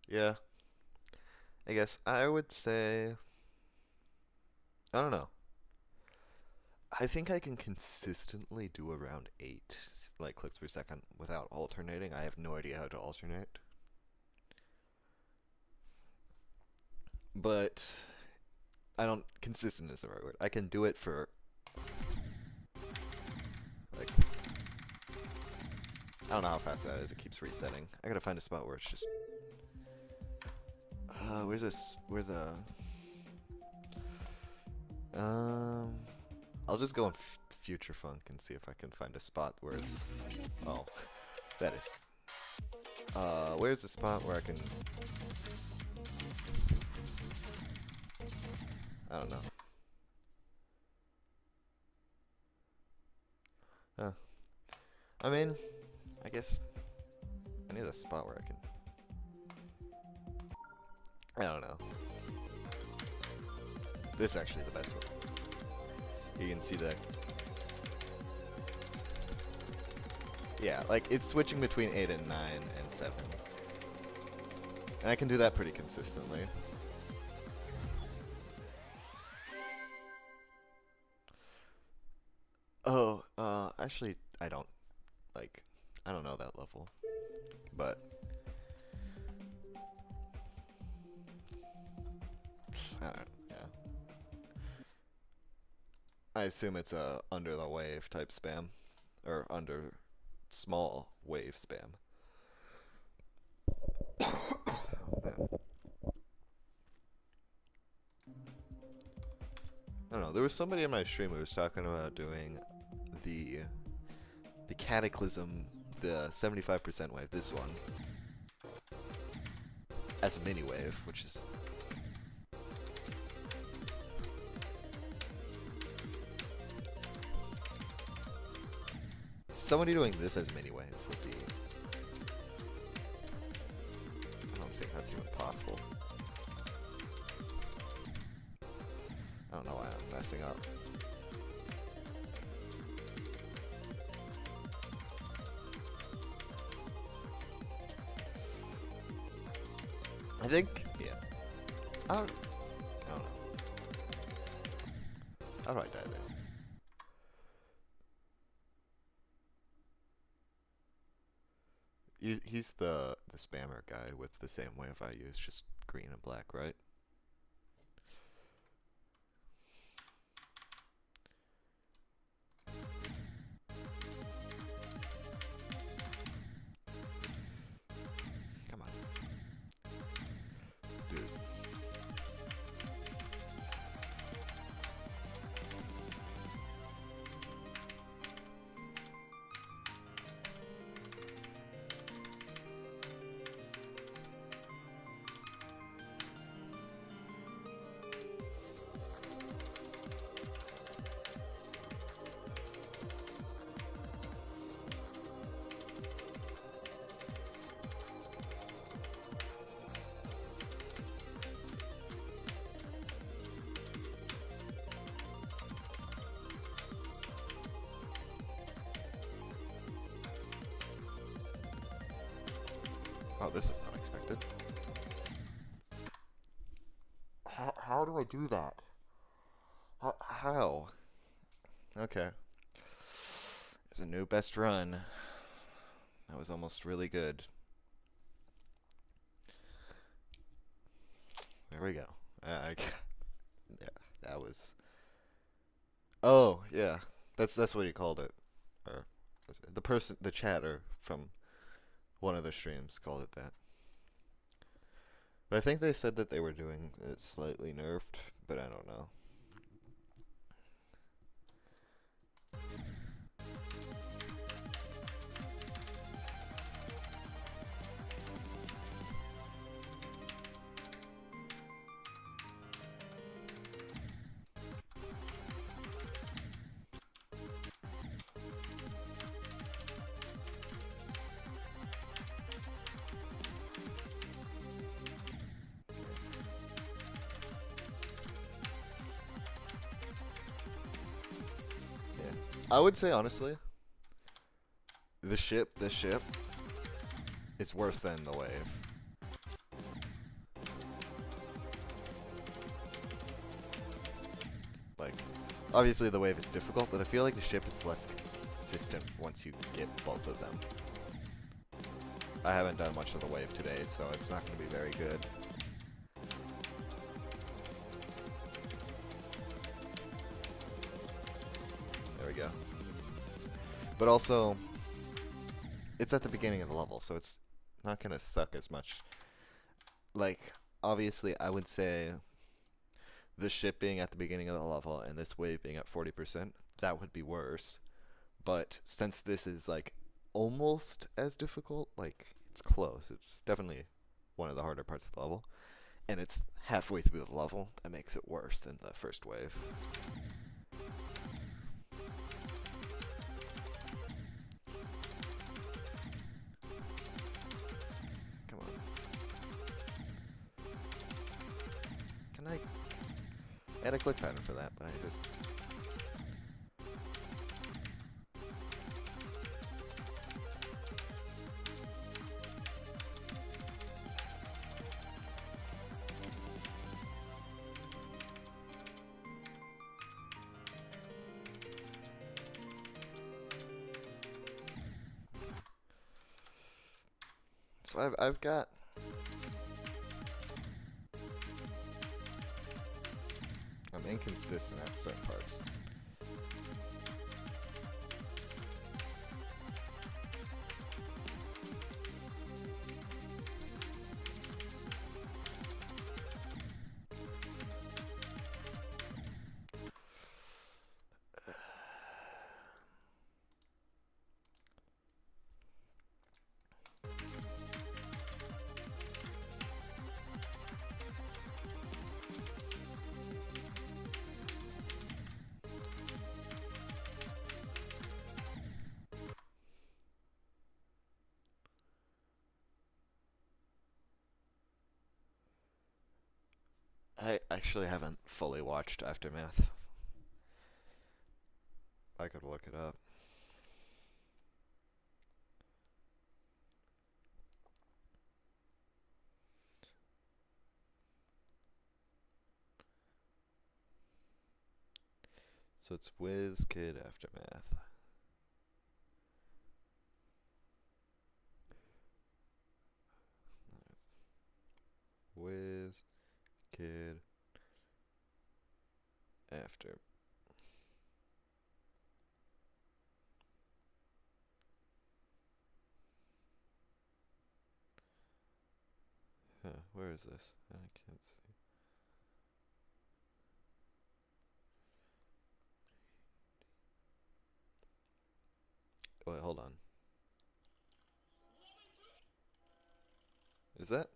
Yeah. I guess I would say, I don't know. I think I can consistently do around 8 like clicks per second without alternating. I have no idea how to alternate. But I don't, consistent is the right word. I can do it for like, I don't know how fast that is. It keeps resetting. I gotta find a spot where it's just where's this? Where's the? I'll just go on Future Funk and see if I can find a spot where it's. Oh, that is. Where's the spot where I can? I don't know. Huh. I mean, I guess I need a spot where I can. I don't know. This is actually the best one. You can see the... Yeah, like, it's switching between 8 and 9 and 7. And I can do that pretty consistently. Oh, actually, I don't know that level. But... I don't know, yeah. I assume it's a under the wave type spam. Or under small wave spam. Oh, man. I don't know, there was somebody in my stream who was talking about doing the Cataclysm, the 75% wave, this one, as a mini wave, which is... Somebody doing this as mini wave would be... I don't think that's even possible. I don't know why I'm messing up. I think, yeah. I don't know. How do I dive in? He's the spammer guy with the same wave I use, just green and black, right? Come on. Dude. Oh, this is unexpected. How do I do that? How? Okay. There's a new best run. That was almost really good. There we go. Yeah, that was... Oh, yeah. That's what he called it. Or was it the chatter from one of the streams called it that. But I think they said that they were doing it slightly nerfed, but I don't know. I would say honestly, the ship, is worse than the wave. Like, obviously the wave is difficult, but I feel like the ship is less consistent once you get both of them. I haven't done much of the wave today, so it's not going to be very good. There we go. But also, it's at the beginning of the level, so it's not going to suck as much. Like, obviously, I would say the ship being at the beginning of the level and this wave being at 40%, that would be worse. But since this is, like, almost as difficult, like, it's close. It's definitely one of the harder parts of the level. And it's halfway through the level, that makes it worse than the first wave. Come on. Can I add a click pattern for that? But I just... So I've got I'm inconsistent at certain parts. I actually haven't fully watched Aftermath. I could look it up. So it's Whiz Kid Aftermath. Whiz Kid After. Huh, where is this? I can't see. Wait, hold on. Is that?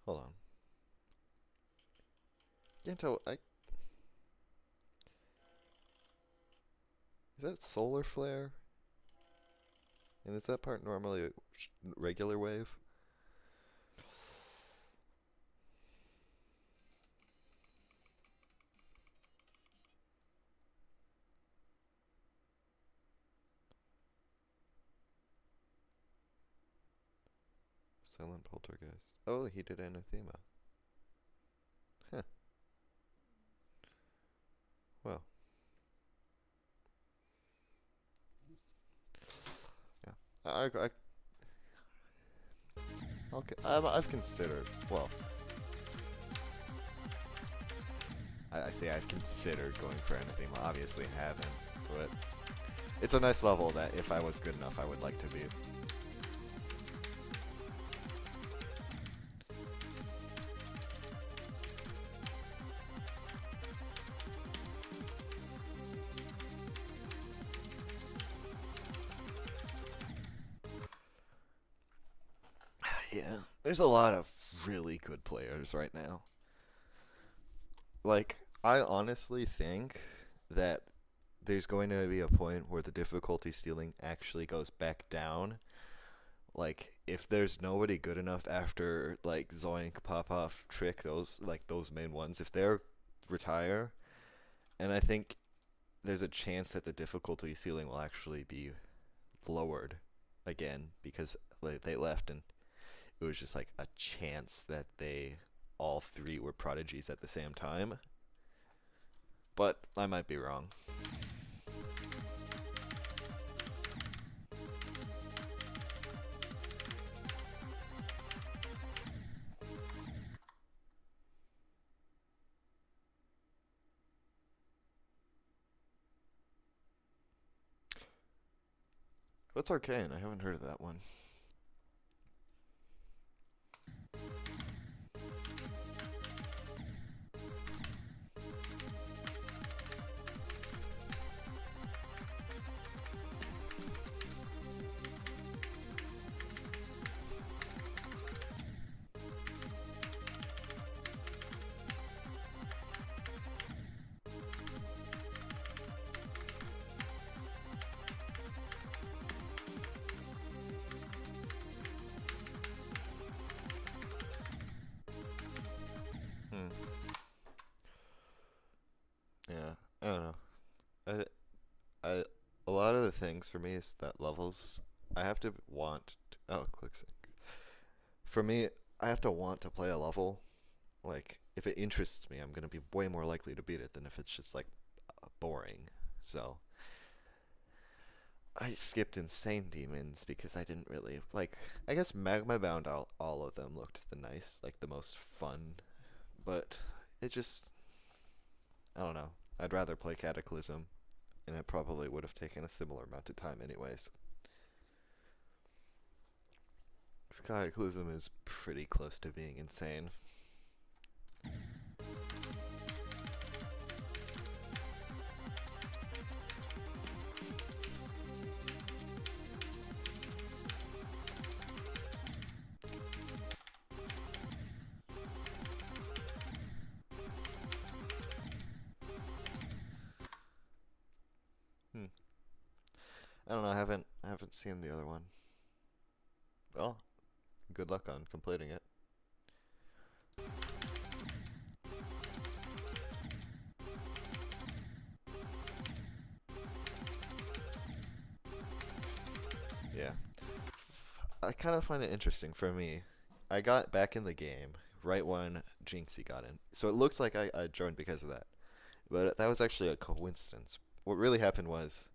Hold on. Can't tell. Is that solar flare? And is that part normally regular wave? Silent Poltergeist. Oh, he did Anathema. Huh. Well. Yeah. Okay. I've considered. Well, I say I've considered going for Anathema. Obviously, haven't. But it's a nice level that if I was good enough, I would like to beat. Yeah, there's a lot of really good players right now. Like, I honestly think that there's going to be a point where the difficulty ceiling actually goes back down. Like, if there's nobody good enough after, like, Zoink, Pop-Off, Trick, those main ones, if they're retire, and I think there's a chance that the difficulty ceiling will actually be lowered again because they left and it was just like a chance that they all three were prodigies at the same time. But I might be wrong. What's Arcane? I haven't heard of that one. Hmm. Yeah, I don't know. I a lot of the things for me is that levels I have to want to, oh, click sync. For me, I have to want to play a level. Like, if it interests me, I'm gonna be way more likely to beat it than if it's just like boring. So I skipped Insane Demons because I didn't really like. I guess Magma Bound, all of them looked the nice, like the most fun, but it just, I don't know. I'd rather play Cataclysm, and it probably would have taken a similar amount of time anyways. Cataclysm is pretty close to being insane. Hmm. I don't know. I haven't seen the other one. Well, good luck on completing it. Yeah. I kind of find it interesting for me. I got back in the game right when Jinxie got in. So it looks like I joined because of that. But that was actually a coincidence. What really happened was,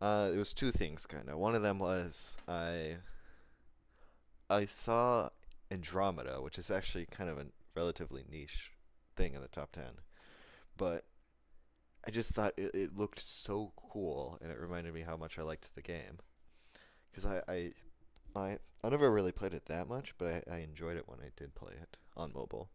it was two things kind of. One of them was I saw Andromeda, which is actually kind of a relatively niche thing in the top 10. But I just thought it looked so cool, and it reminded me how much I liked the game. Because I never really played it that much, but I enjoyed it when I did play it on mobile.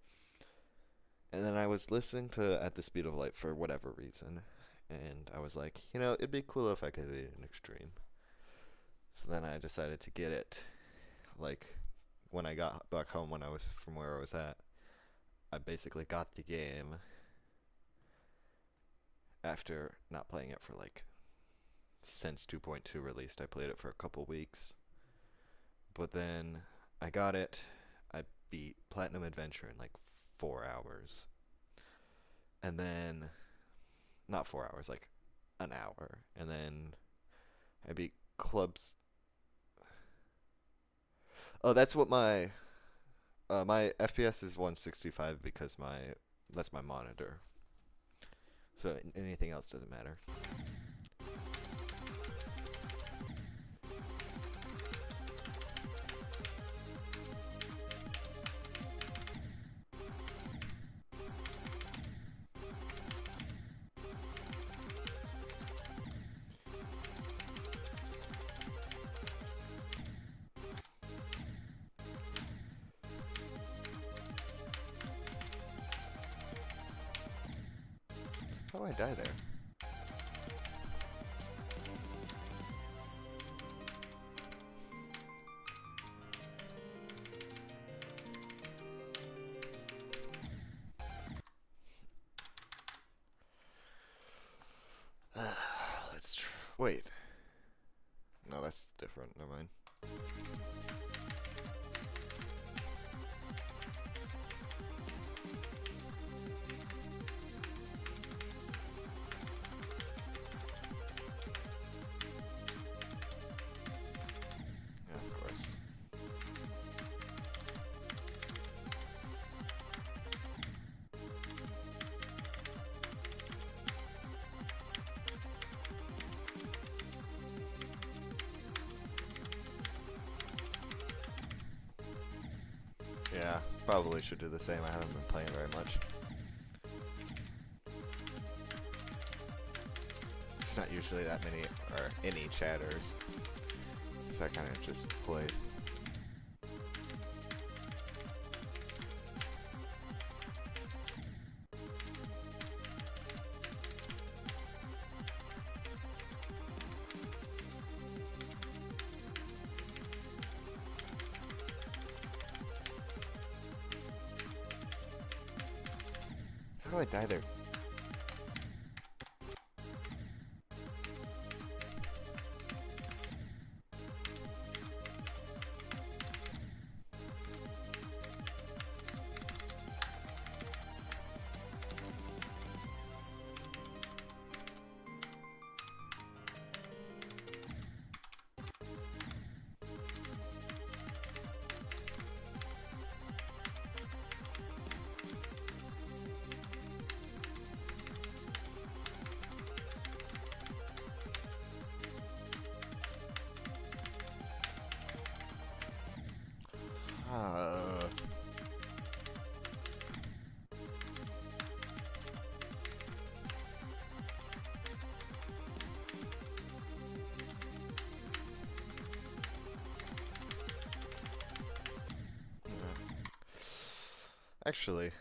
And then I was listening to At the Speed of Light for whatever reason, and I was like, it'd be cool if I could beat an extreme. So then I decided to get it, like, when I got back home when I was from where I was at. I basically got the game after not playing it for, like, since 2.2 released. I played it for a couple weeks. But then I got it. I beat Platinum Adventure in like 4 hours. And then, not 4 hours, like an hour. And then I beat Clubs. Oh, that's what my FPS is 165 because that's my monitor. So anything else doesn't matter. How do I die there? Wait. No, that's different. Never mind. Yeah, of course. Yeah, probably should do the same. I haven't been playing very much. It's not usually that many or any chatters, so I kind of just play. How do I die there? Actually,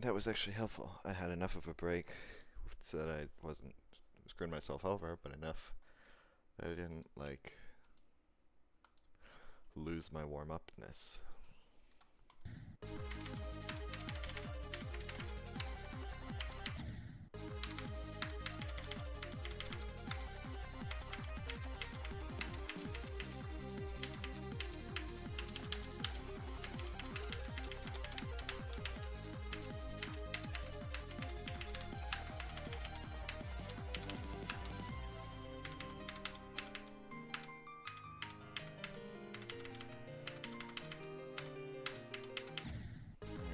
that was actually helpful. I had enough of a break so that I wasn't screwing myself over, but enough that I didn't, like, lose my warm-upness.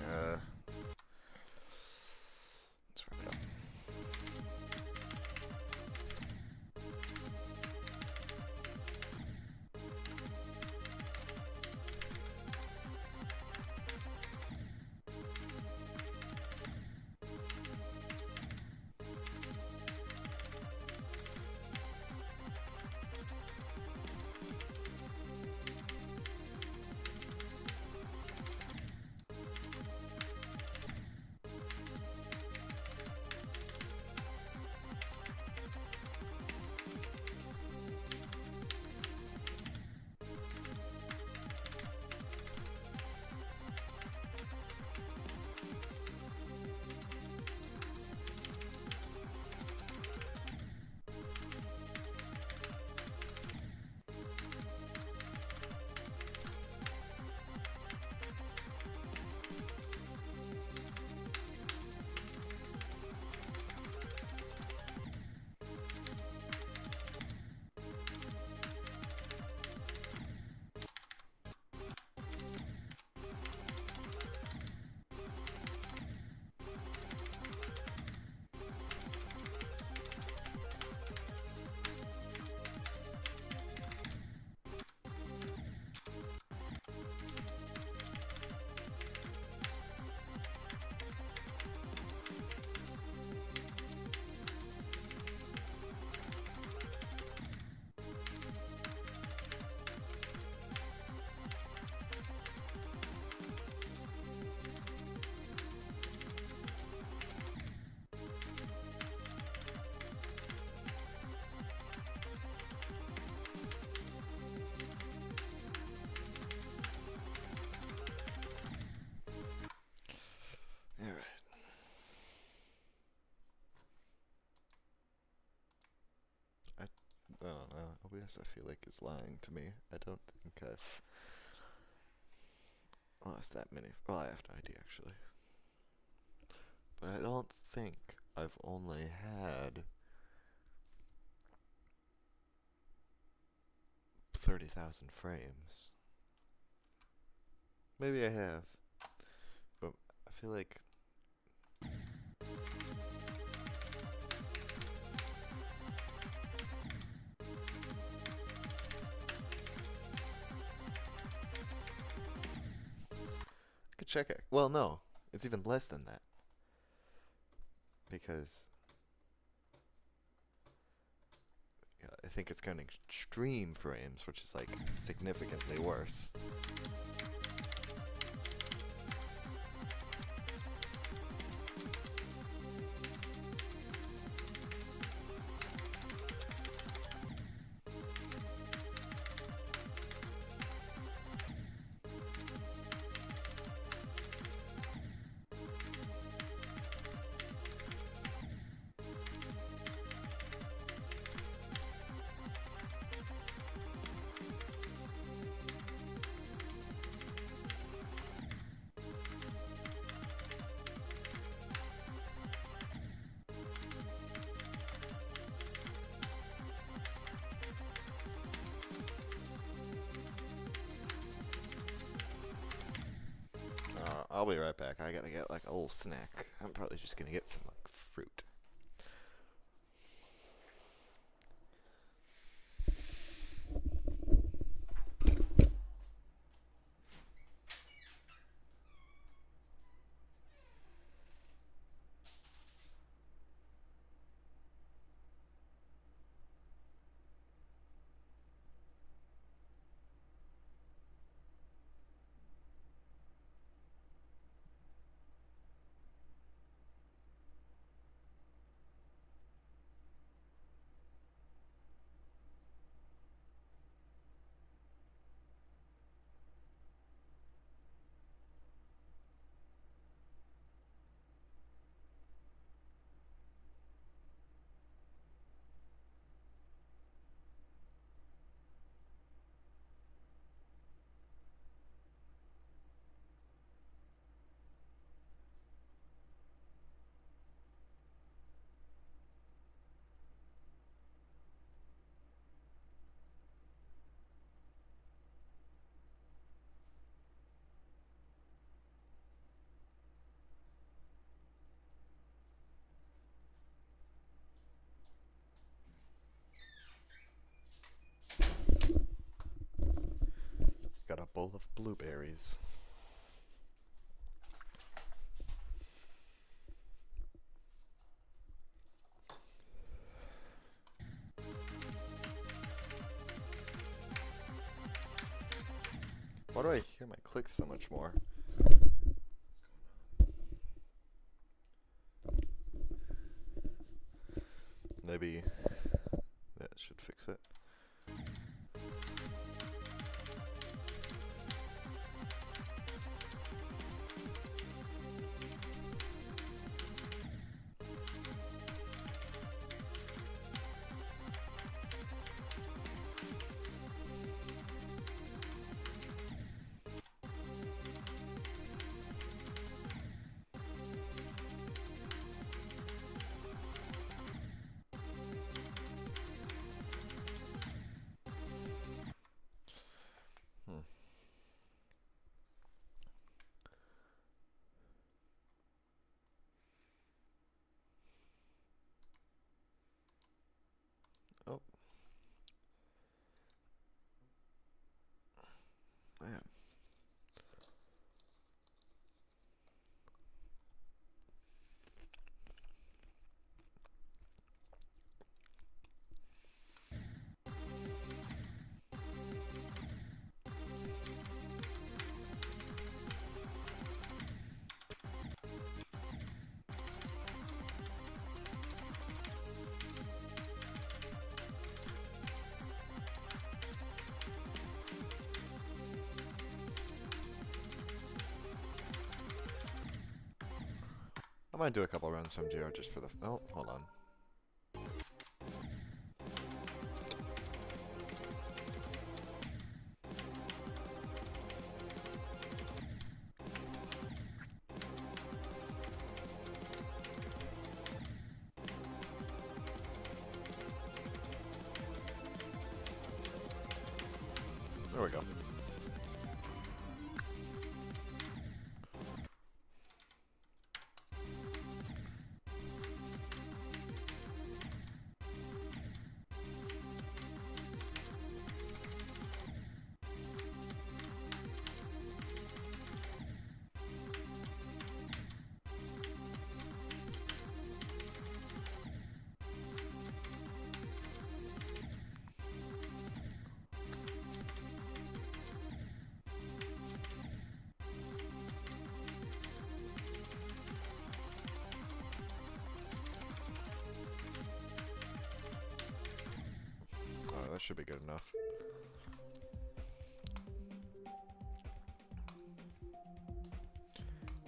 Uh, let's wrap it up. Alright. I don't know. OBS, I feel like, is lying to me. I don't think I've lost that many. Well, I have no idea, actually. But I don't think I've only had 30,000 frames. Maybe I have. But I feel like I could check it. Well, no. It's even less than that. Because I think it's counting stream frames, which is like significantly worse. I'll be right back. I gotta get like a little snack. I'm probably just gonna get some like fruit. Blueberries. Why do I hear my clicks so much more? Maybe that should fix it. Oh. Man. I might do a couple runs from Geo just for the... Oh, hold on. There we go. That should be good enough.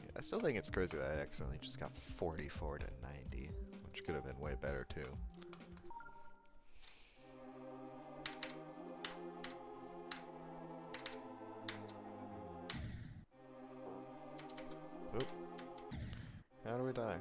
Yeah, I still think it's crazy that I accidentally just got 44 to 90, which could have been way better too. Oop. How do we die?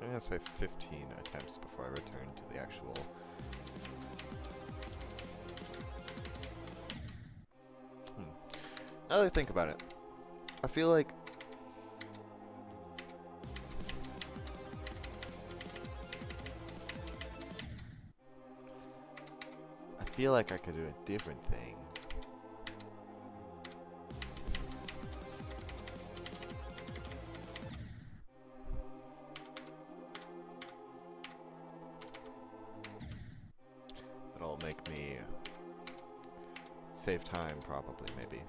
I'm gonna say 15 attempts before I return to the actual... Now that I think about it, I feel like... I could do a different thing. It'll make me save time, probably, maybe.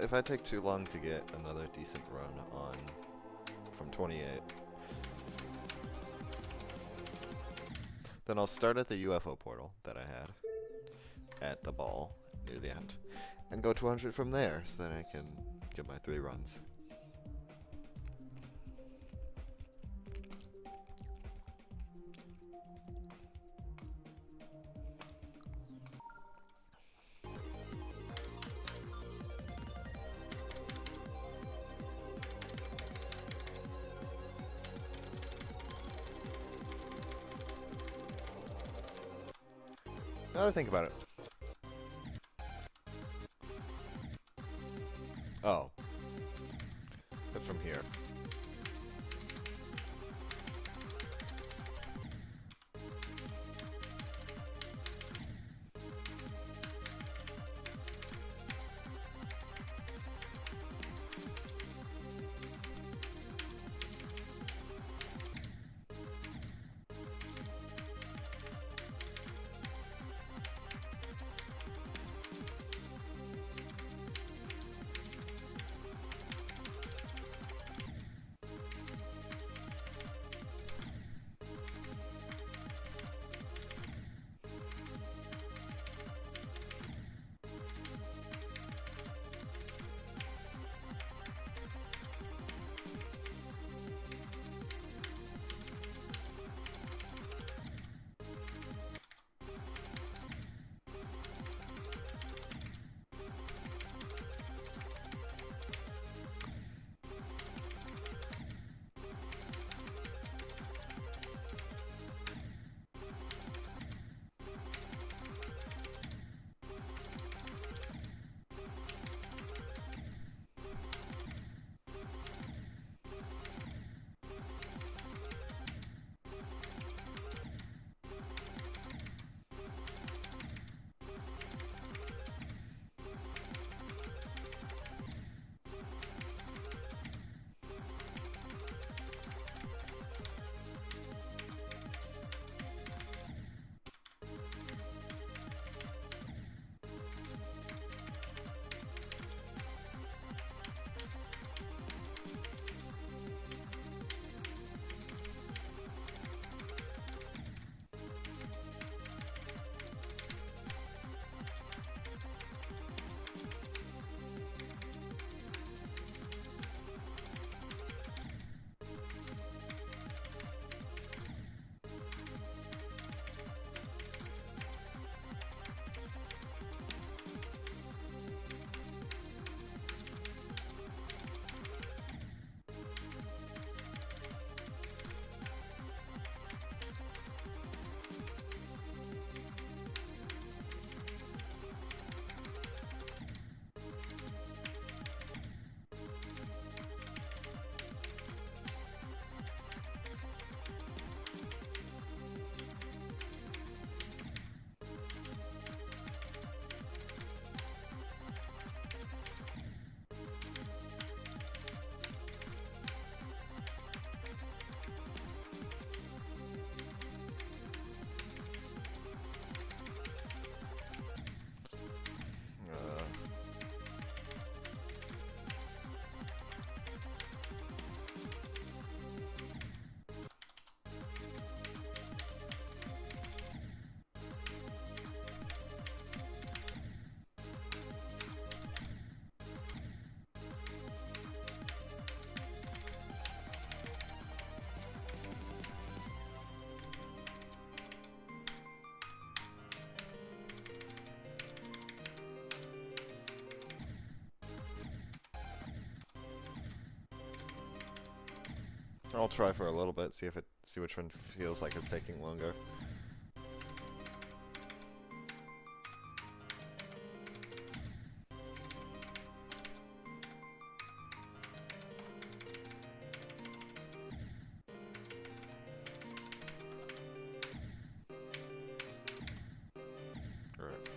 If I take too long to get another decent run on from 28, then I'll start at the UFO portal that I had at the ball near the end, and go 200 from there, so that I can get my 3 runs. Now that I think about it. Oh. That's from here. I'll try for a little bit, see which one feels like it's taking longer. Alright.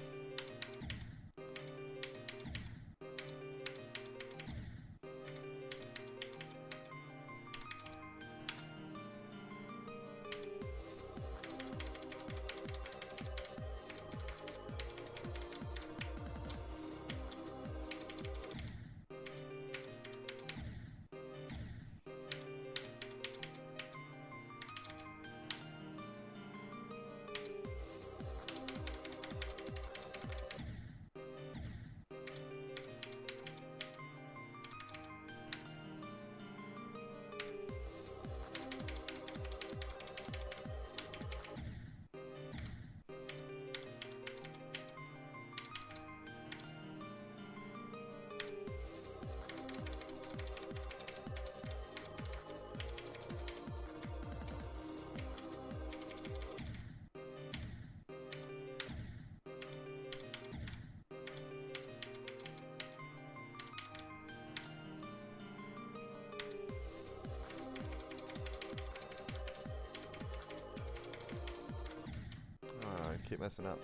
keep messing up.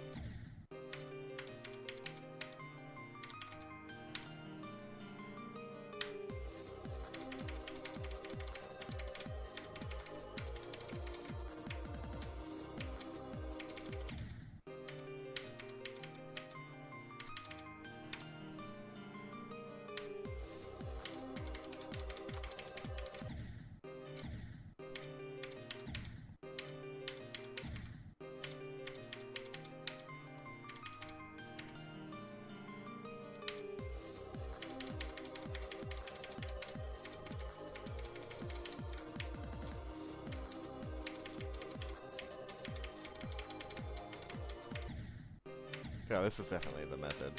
Yeah, this is definitely the method.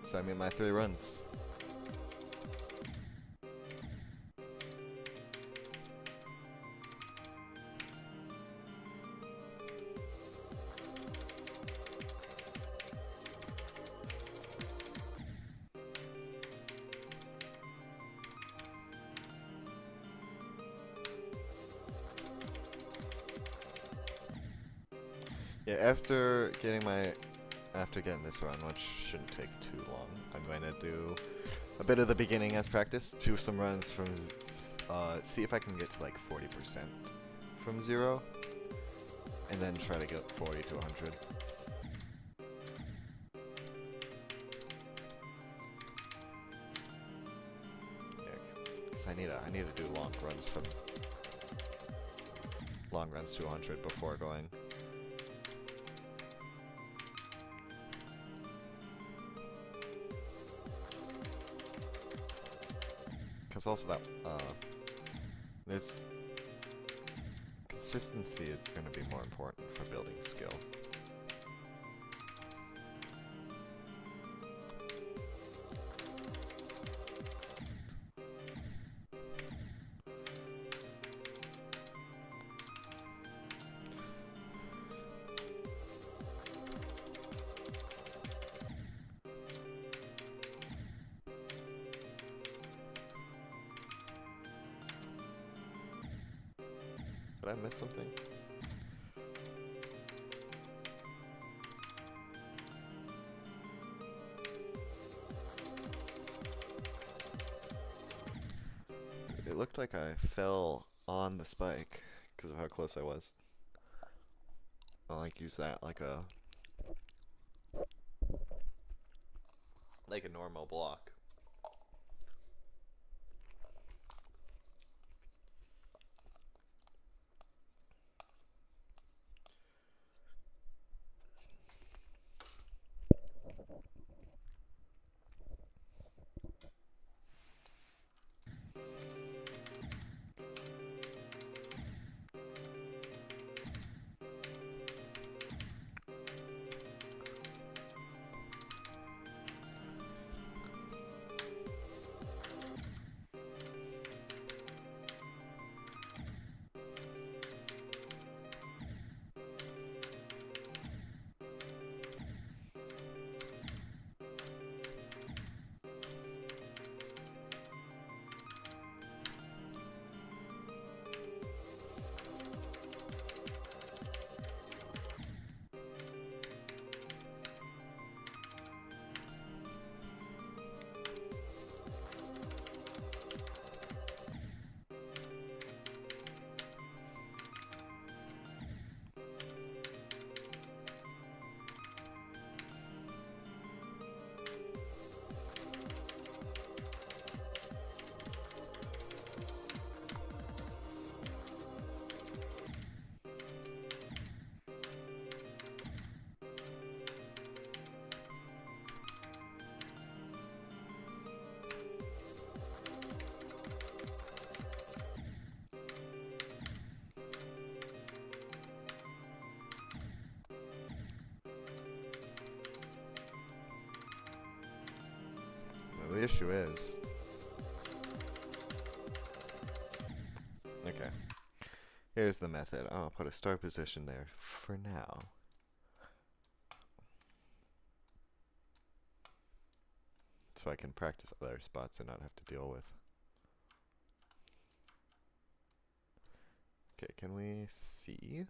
So I mean my 3 runs. Yeah, after getting this run, which shouldn't take too long, I'm going to do a bit of the beginning as practice, do some runs from, see if I can get to like 40% from 0, and then try to get 40 to 100. Yeah, because I need to do long runs to 100 before going. Because also that, there's consistency is going to be more important for building skill. Did I miss something? It looked like I fell on the spike because of how close I was. I'll like use that like a normal block. The issue is... Okay. Here's the method. I'll put a start position there for now. So I can practice other spots and not have to deal with Okay, can we see?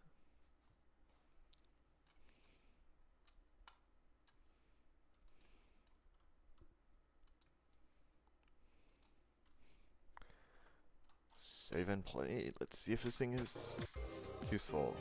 Save and play. Let's see if this thing is useful.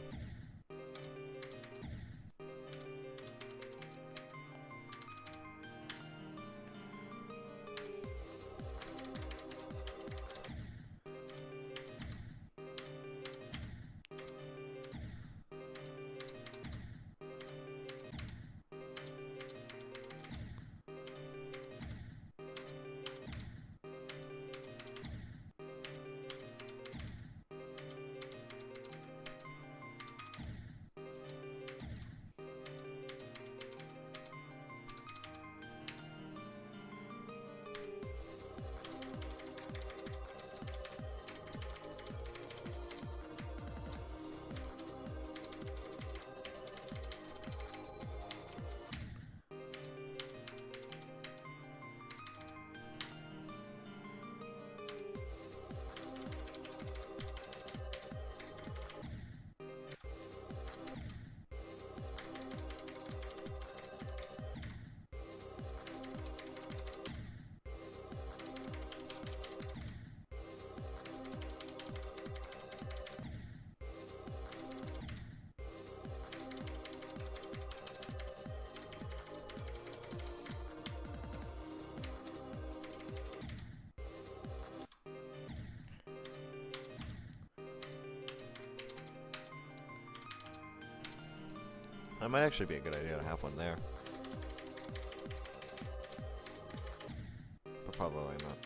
That might actually be a good idea to have one there. But probably not.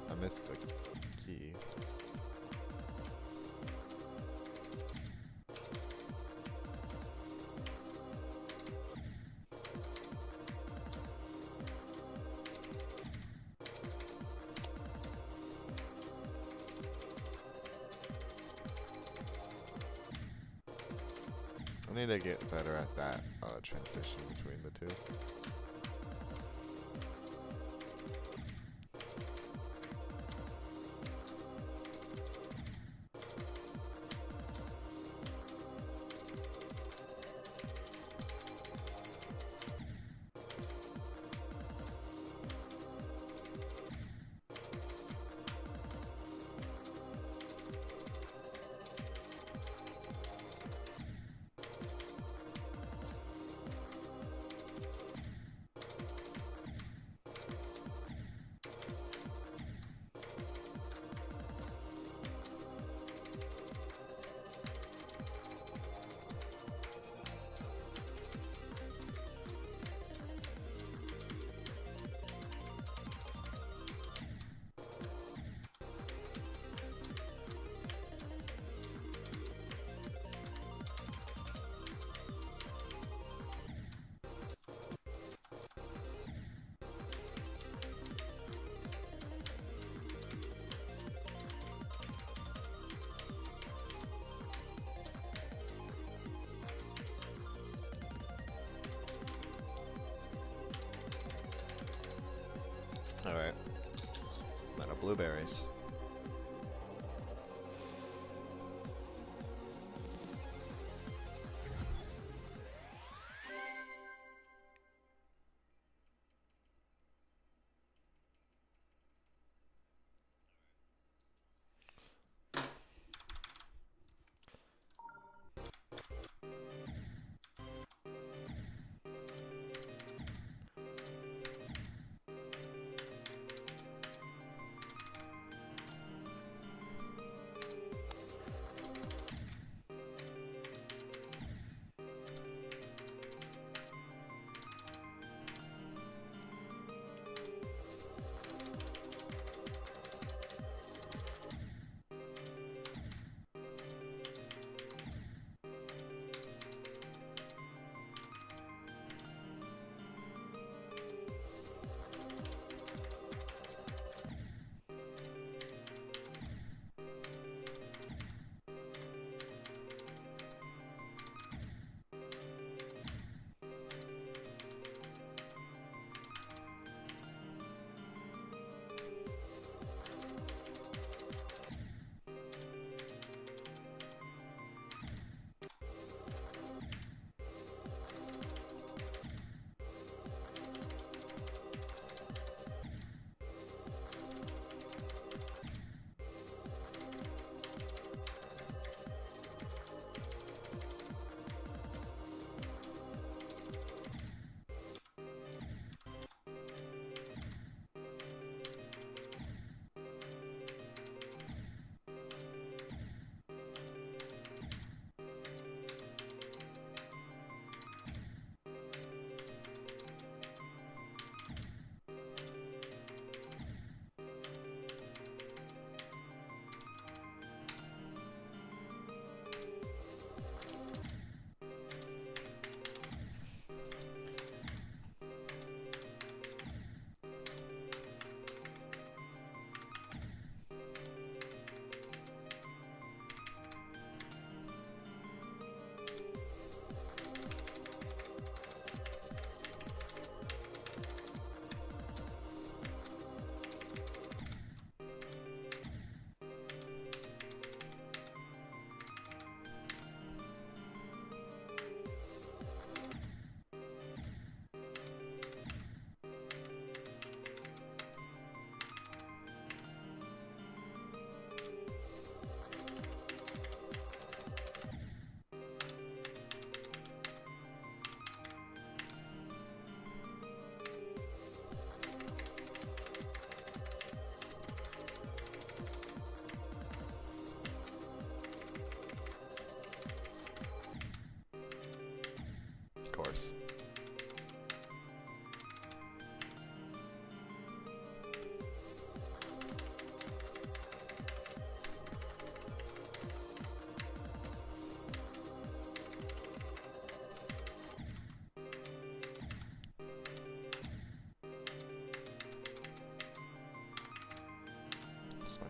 I missed the key. I need to get better at that transition between the two. Alright. I'm out of blueberries.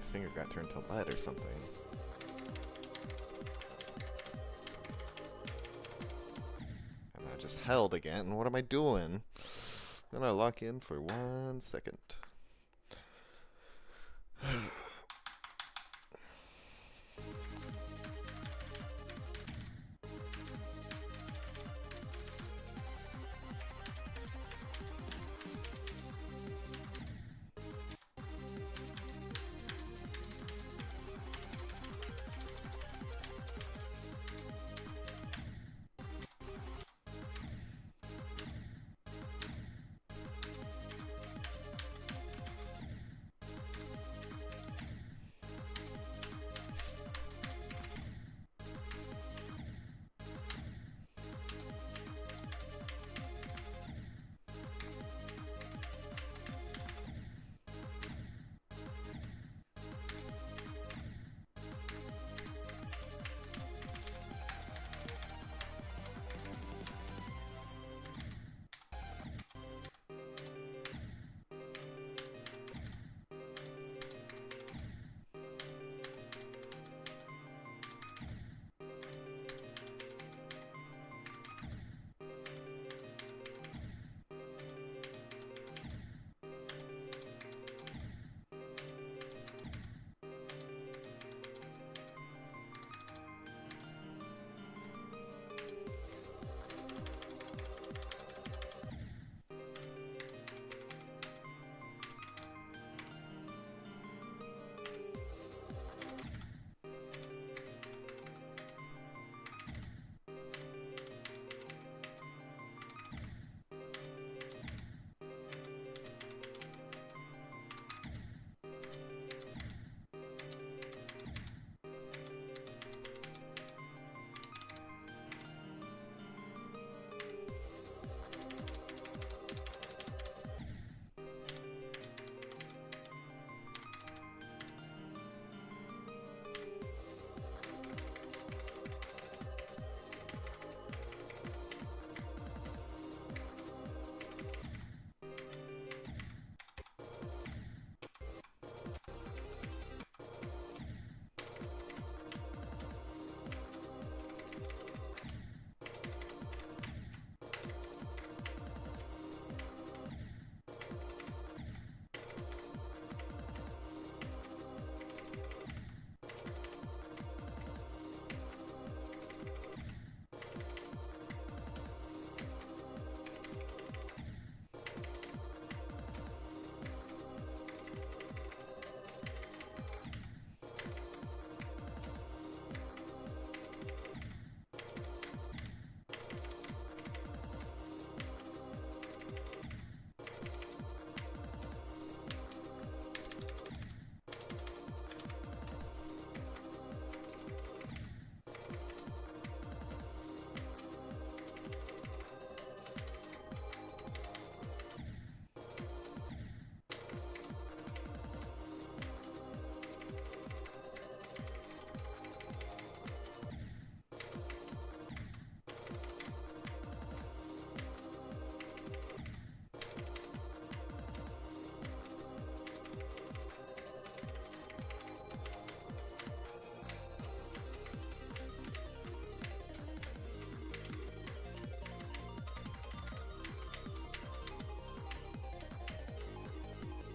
finger got turned to lead or something. And I just held again. What am I doing? Then I lock in for 1 second.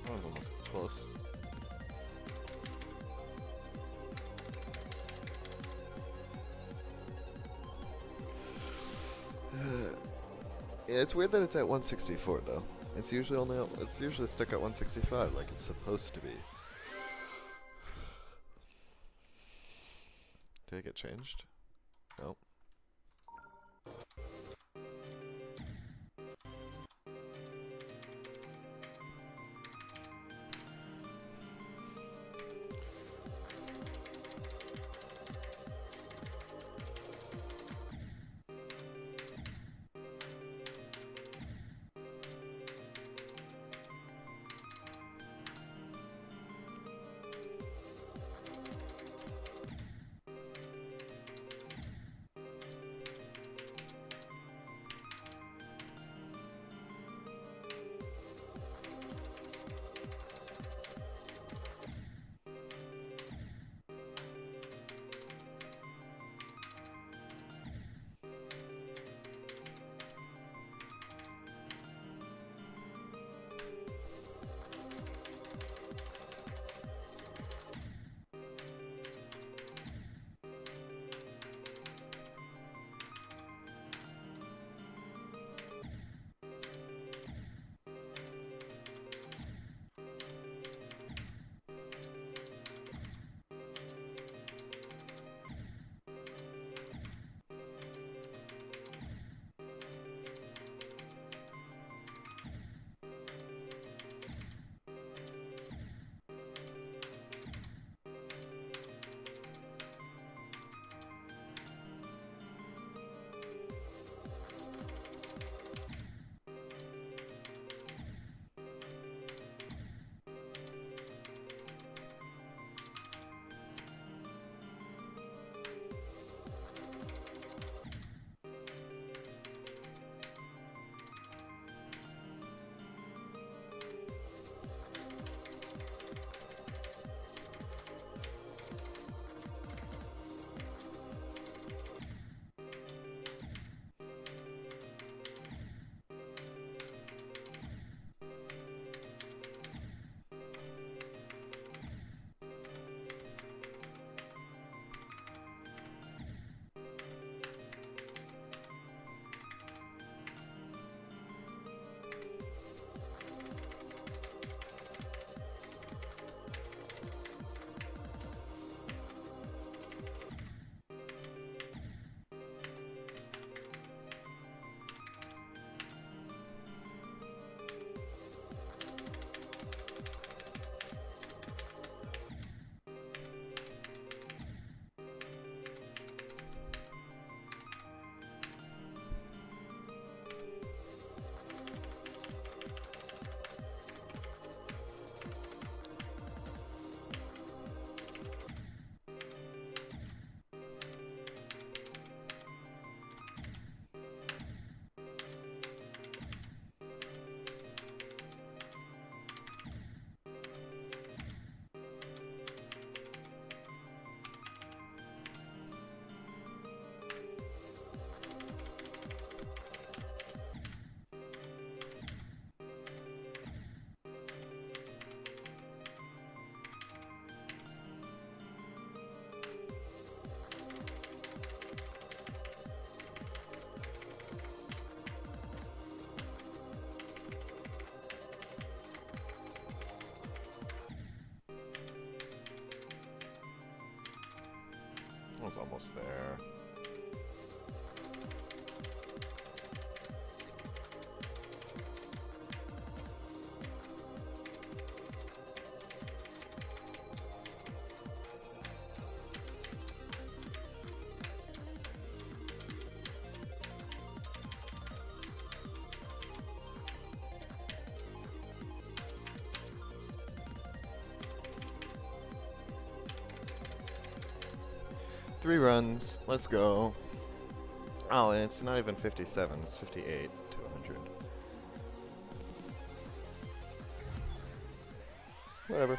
That was almost close. Yeah, it's weird that it's at 164 though. It's usually stuck at 165 like it's supposed to be. Did it get changed? Nope. I was almost there. Three runs. Let's go. Oh, and it's not even 57. It's 58 to 100. Whatever.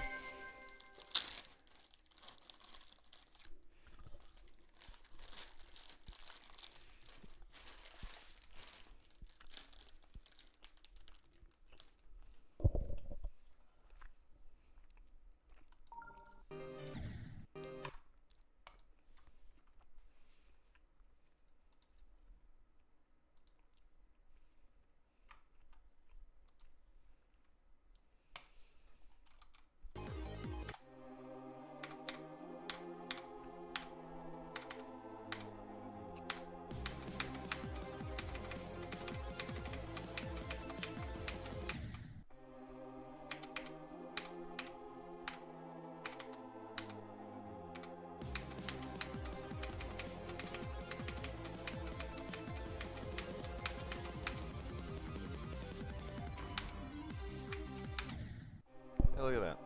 Hey, look at that.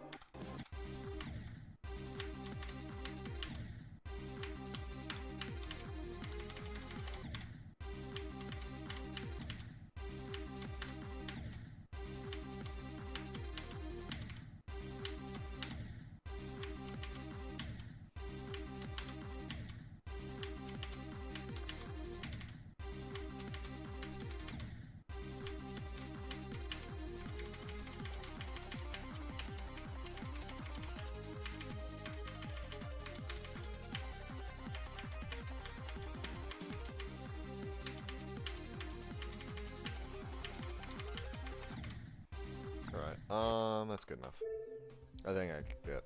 Alright, that's good enough. I think I could get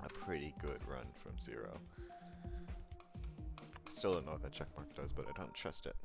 a pretty good run from 0. Still don't know what that checkmark does, but I don't trust it.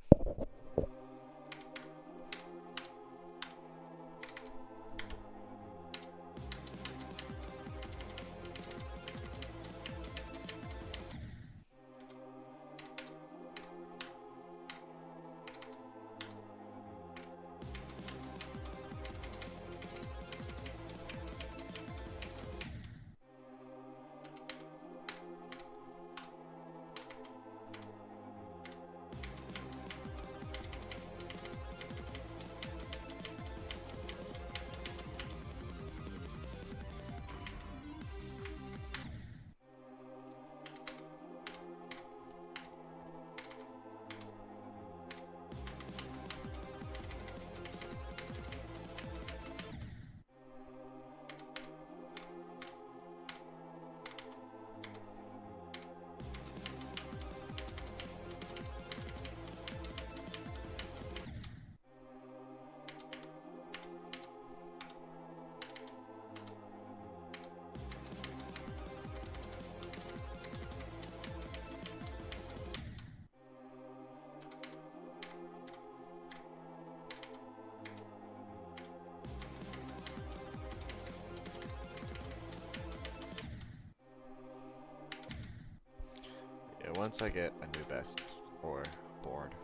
Once I get a new best or board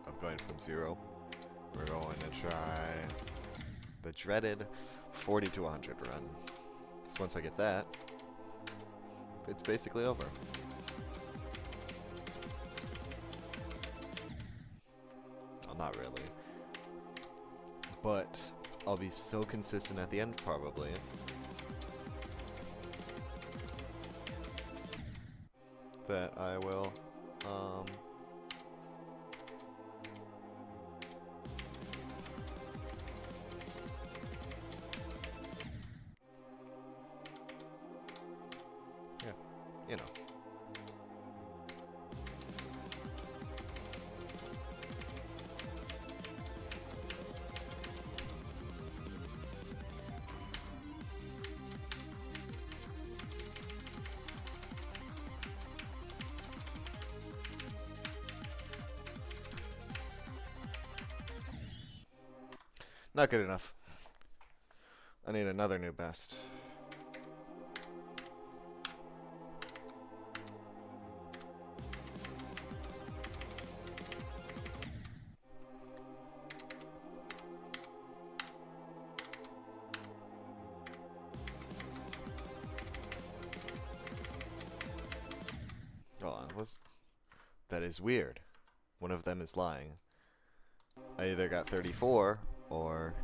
of going from 0, we're going to try the dreaded 40 to 100 run. So once I get that, it's basically over. Well, not really. But I'll be so consistent at the end, probably. That I will, yeah, you know. Not good enough. I need another new best. Oh, that is weird. One of them is lying. I either got 34 or...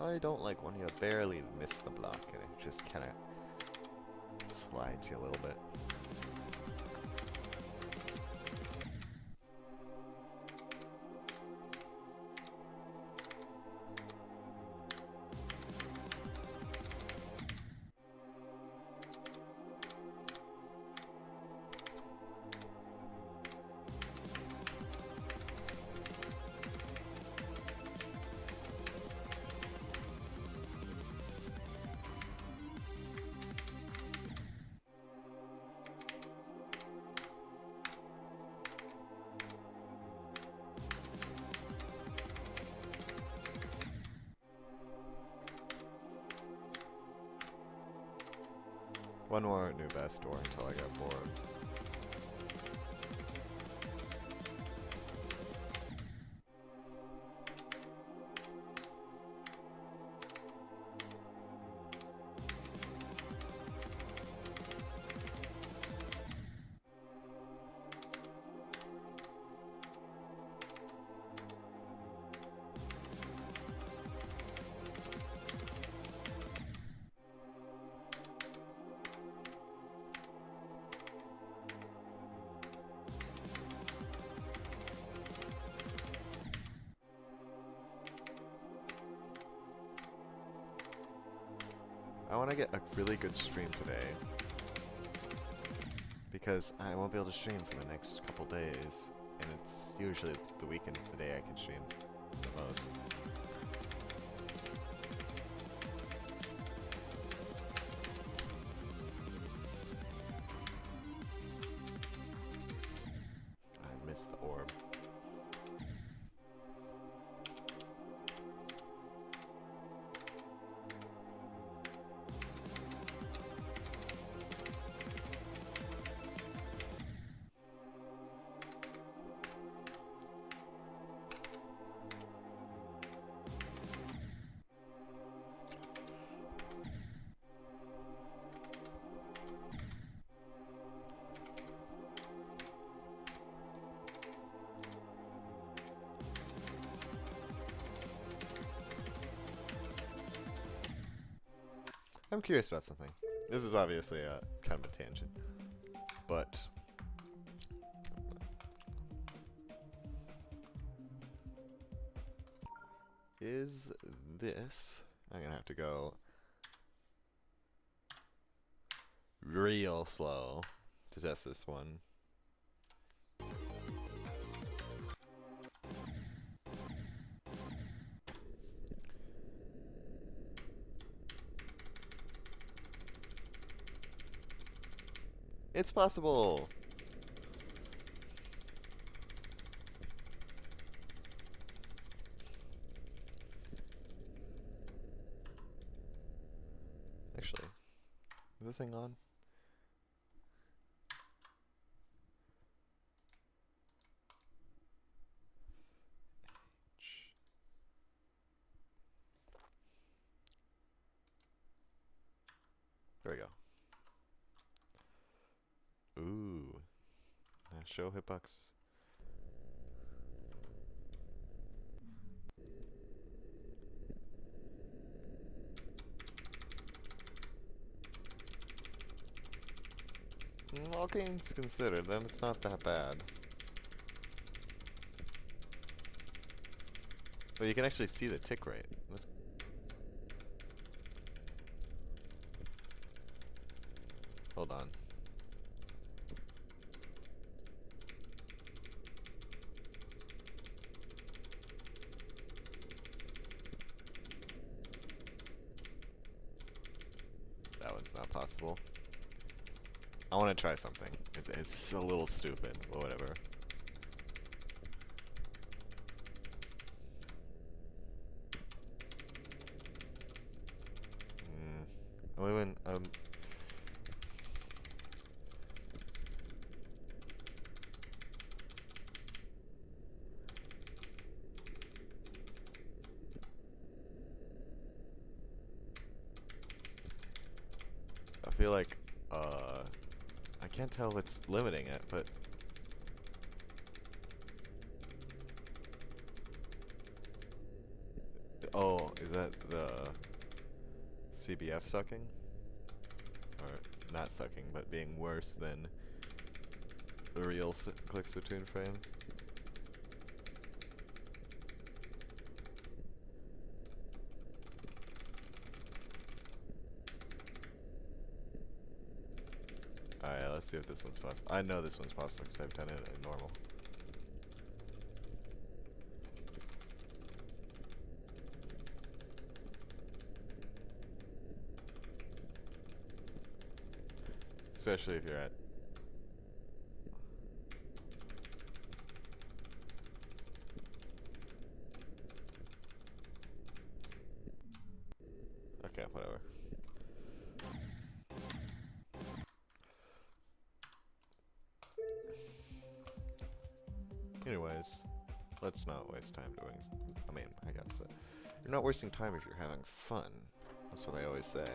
I don't like when you barely miss the block and it just kind of slides you a little bit. One more new best door until I got bored. I want to get a really good stream today because I won't be able to stream for the next couple days, and it's usually the weekend's the day I can stream the most. I missed the orb. I'm curious about something. This is obviously a kind of a tangent, but is this... I'm gonna have to go real slow to test this one. It's possible! Actually, is this thing on? There we go. Ooh. Show hitbox. All things considered, then it's not that bad. Well, you can actually see the tick rate. That's hold on. That one's not possible. I want to try something. It's a little stupid, but whatever. When I feel like I can't tell what's limiting it, but oh, is that the CBF sucking? Or not sucking, but being worse than the real clicks between frames? Alright, let's see if this one's possible. I know this one's possible because I've done it in normal. Especially if you're at... Okay, whatever. Anyways, let's not waste time doing... I mean, I guess you're not wasting time if you're having fun. That's what they always say.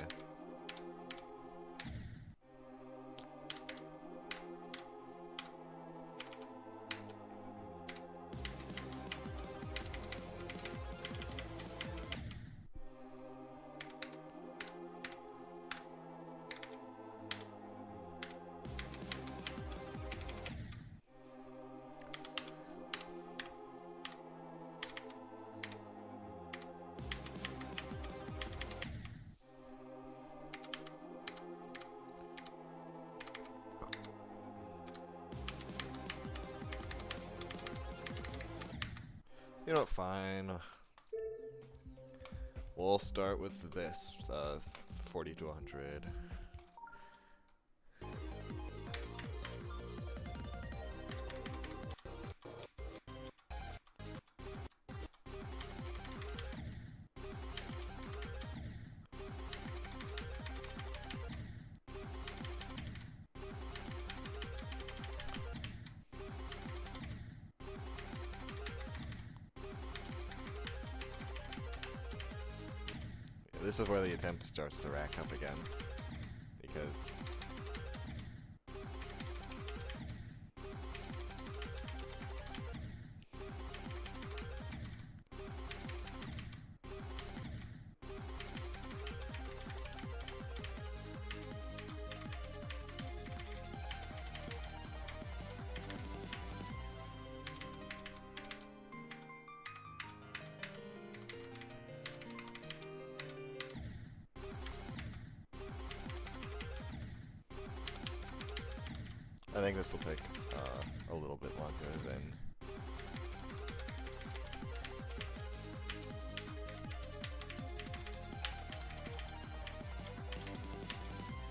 You know what, fine. We'll start with this, 40 to 100. This is where the attempt starts to rack up again, because I think this will take a little bit longer than...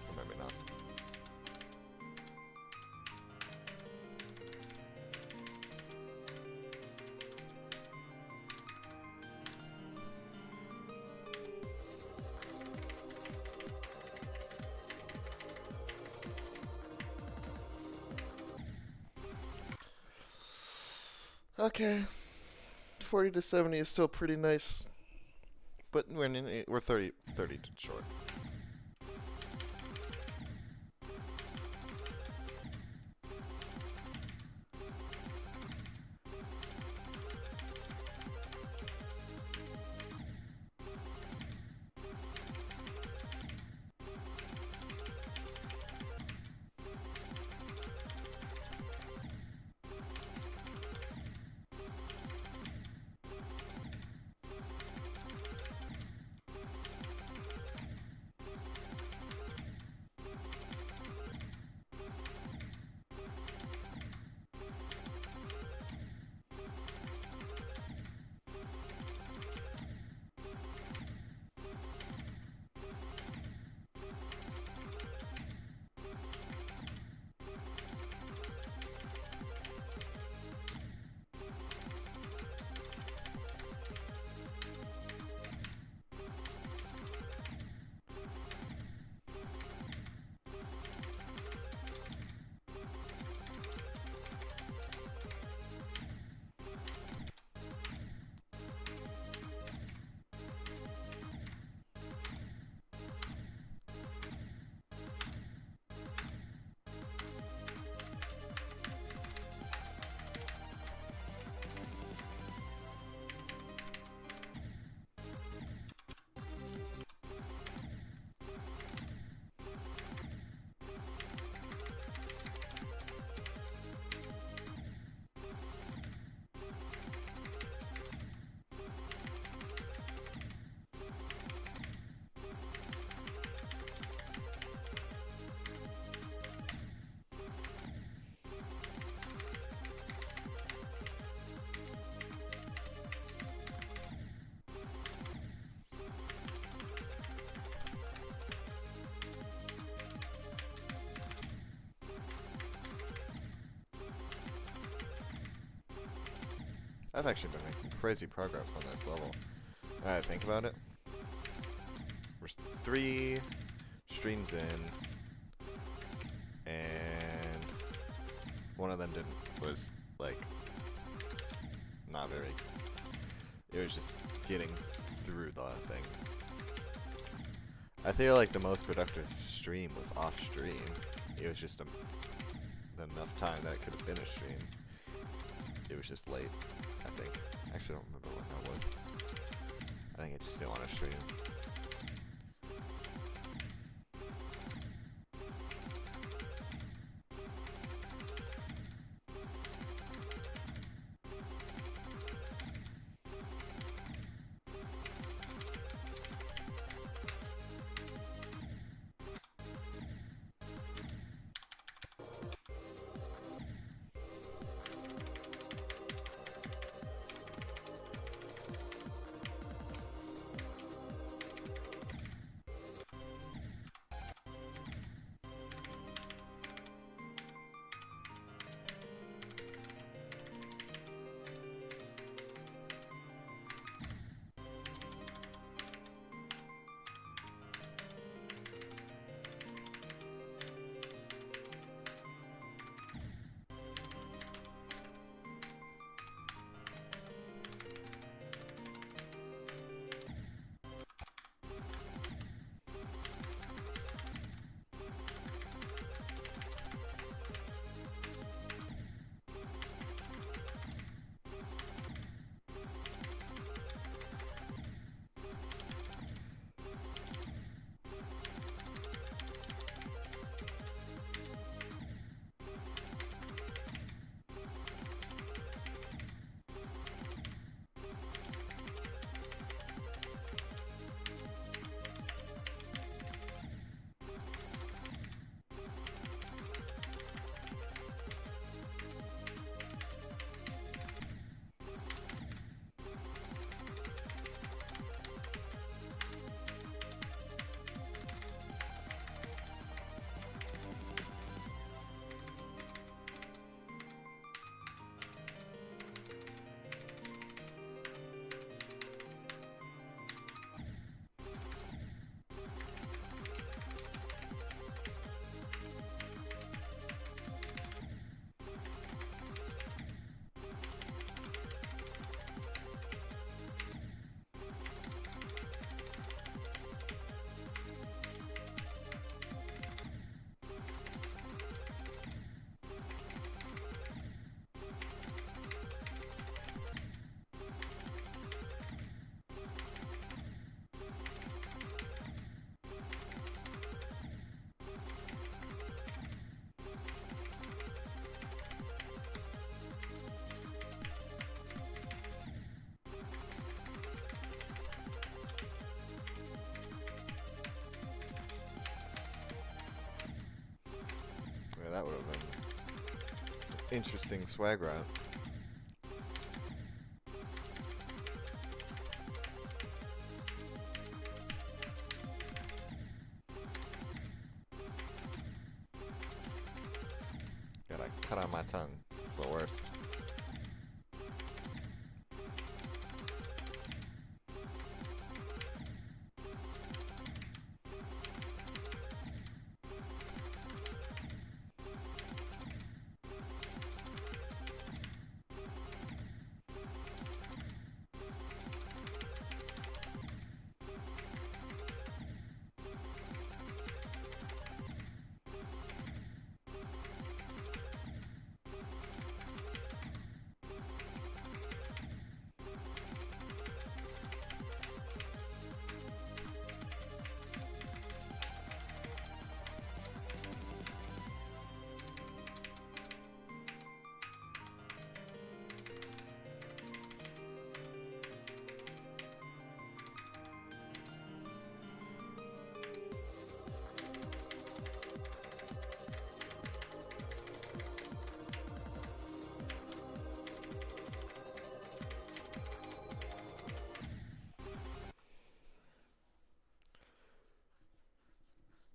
Or maybe not. Okay, 40 to 70 is still pretty nice, but we're 30 short. I've actually been making crazy progress on this level. Alright, think about it. We're 3 streams in, and one of them was like not very. It was just getting through the thing. I feel like the most productive stream was off stream. It was just enough time that it could have been a stream. It was just late, I think. Actually, I don't remember when that was. I think I just didn't want to stream. Yeah, that would have been an interesting swag route. Gotta cut on my tongue. It's the worst.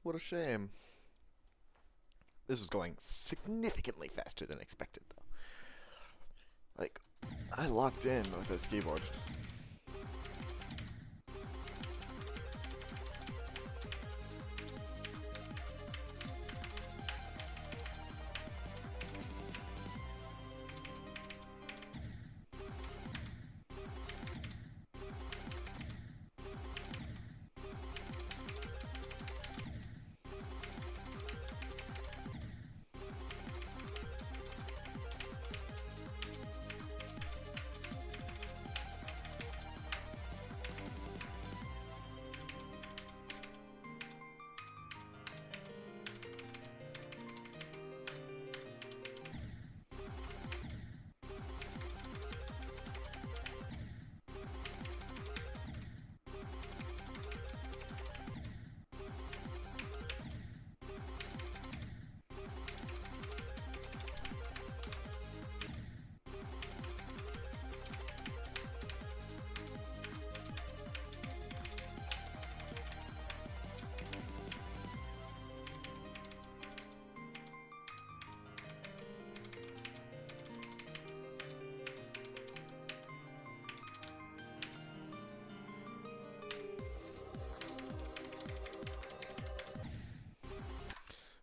What a shame. This is going significantly faster than expected, though. Like, I locked in with this keyboard.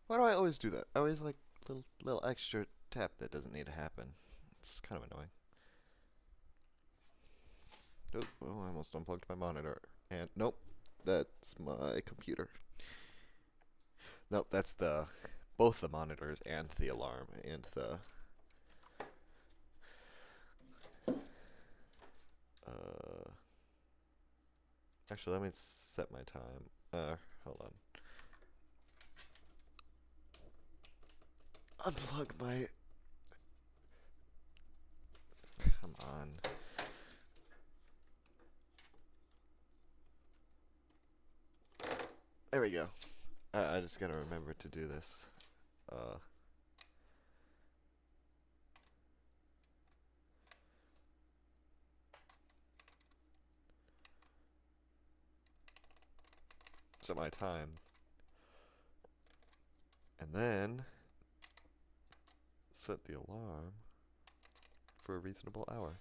Why do I always do that? I always like little extra tap that doesn't need to happen. It's kind of annoying. Oh, I almost unplugged my monitor. And nope, that's my computer. Nope, that's both the monitors and the alarm and the actually let me set my time. Hold on. Unplug my come on. There we go. I just gotta remember to do this. Set my time. And then set the alarm for a reasonable hour.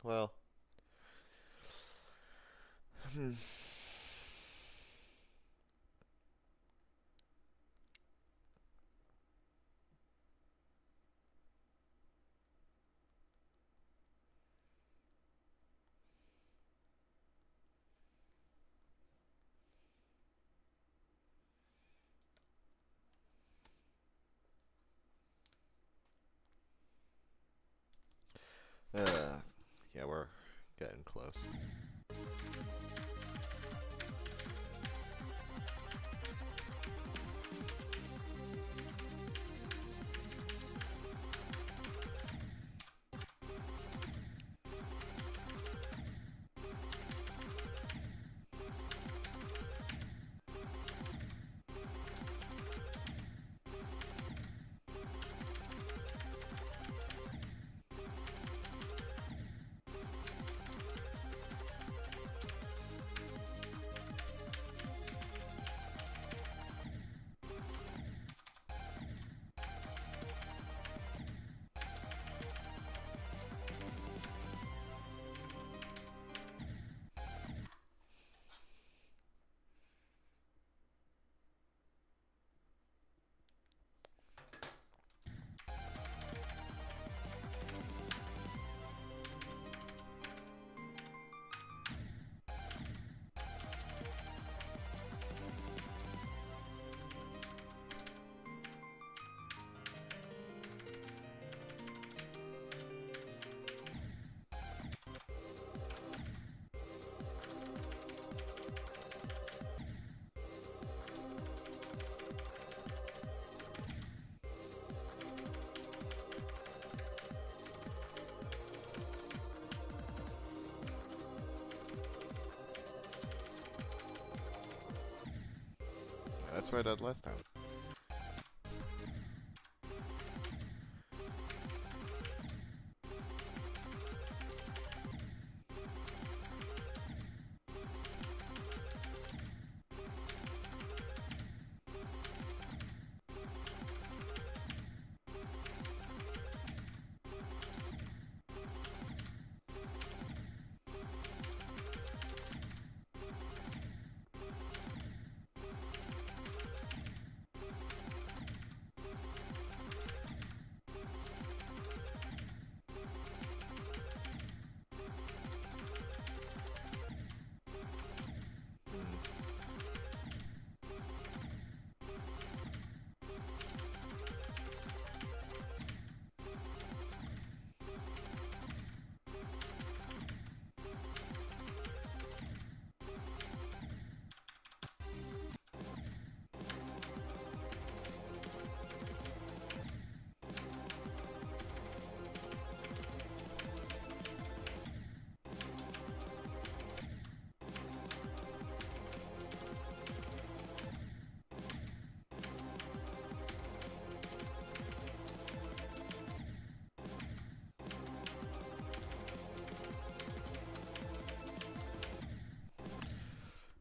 well. Hmm. Yeah, we're getting close. That's what I did last time.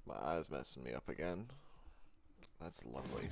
My eye's messing me up again. That's lovely.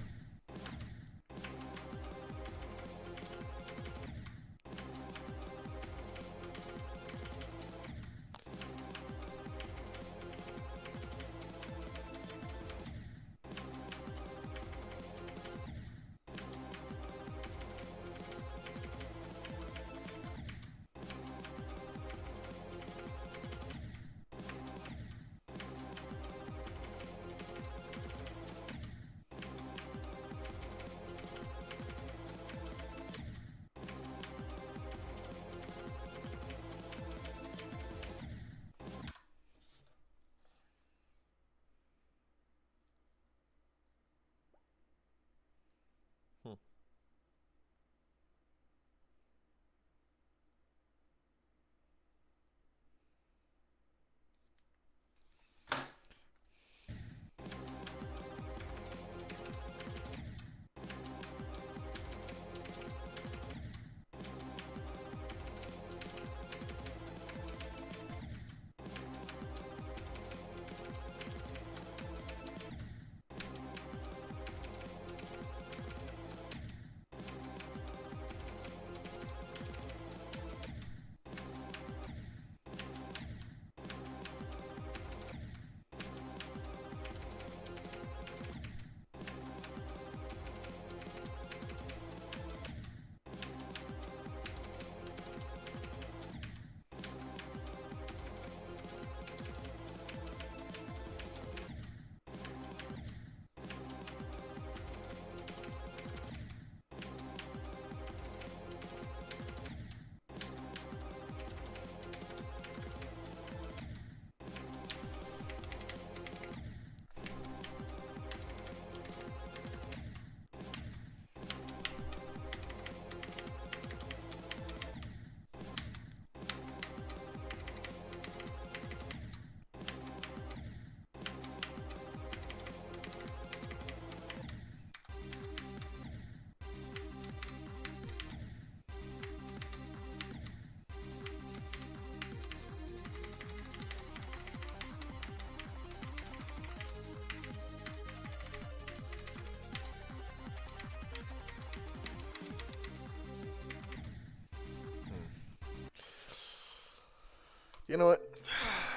You know what?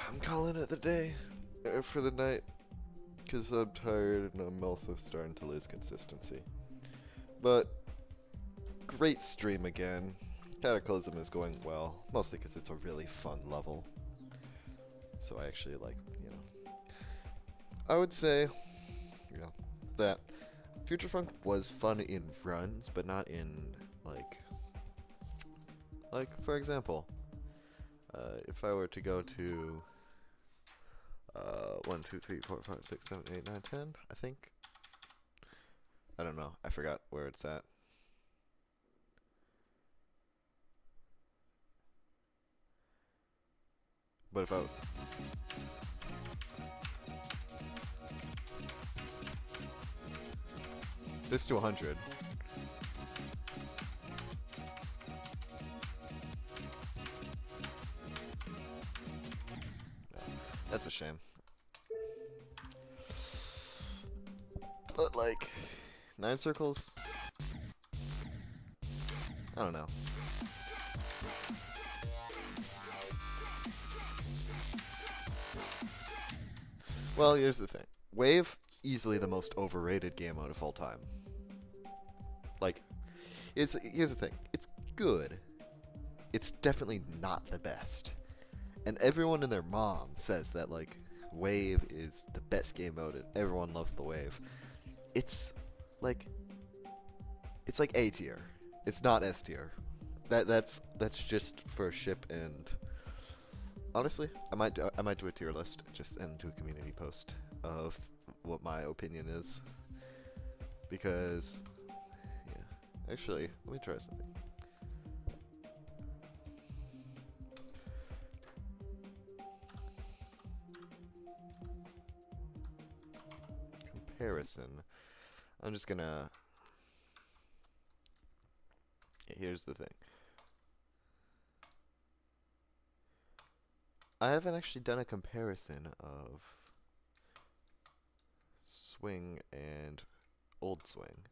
I'm calling it the day for the night because I'm tired and I'm also starting to lose consistency. But great stream again. Cataclysm is going well, mostly because it's a really fun level. So I actually like, I would say, that Future Funk was fun in runs, but not in, like for example, if I were to go to 1, 2, 3, 4, 5, 6, 7, 8, 9, 10, I think. I don't know. I forgot where it's at. But if I this to 100. No, that's a shame. But like 9 circles, I don't know. Well, here's the thing. Wave, easily the most overrated game mode of all time. Like, here's the thing. It's good. It's definitely not the best. And everyone and their mom says that, like, Wave is the best game mode and everyone loves the Wave. It's like A tier. It's not S tier. That's just for ship, and honestly, I might do a tier list just and do a community post of what my opinion is, because yeah, actually, let me try something. Comparison. I'm just gonna. Here's the thing. I haven't actually done a comparison of Swing and Old Swing.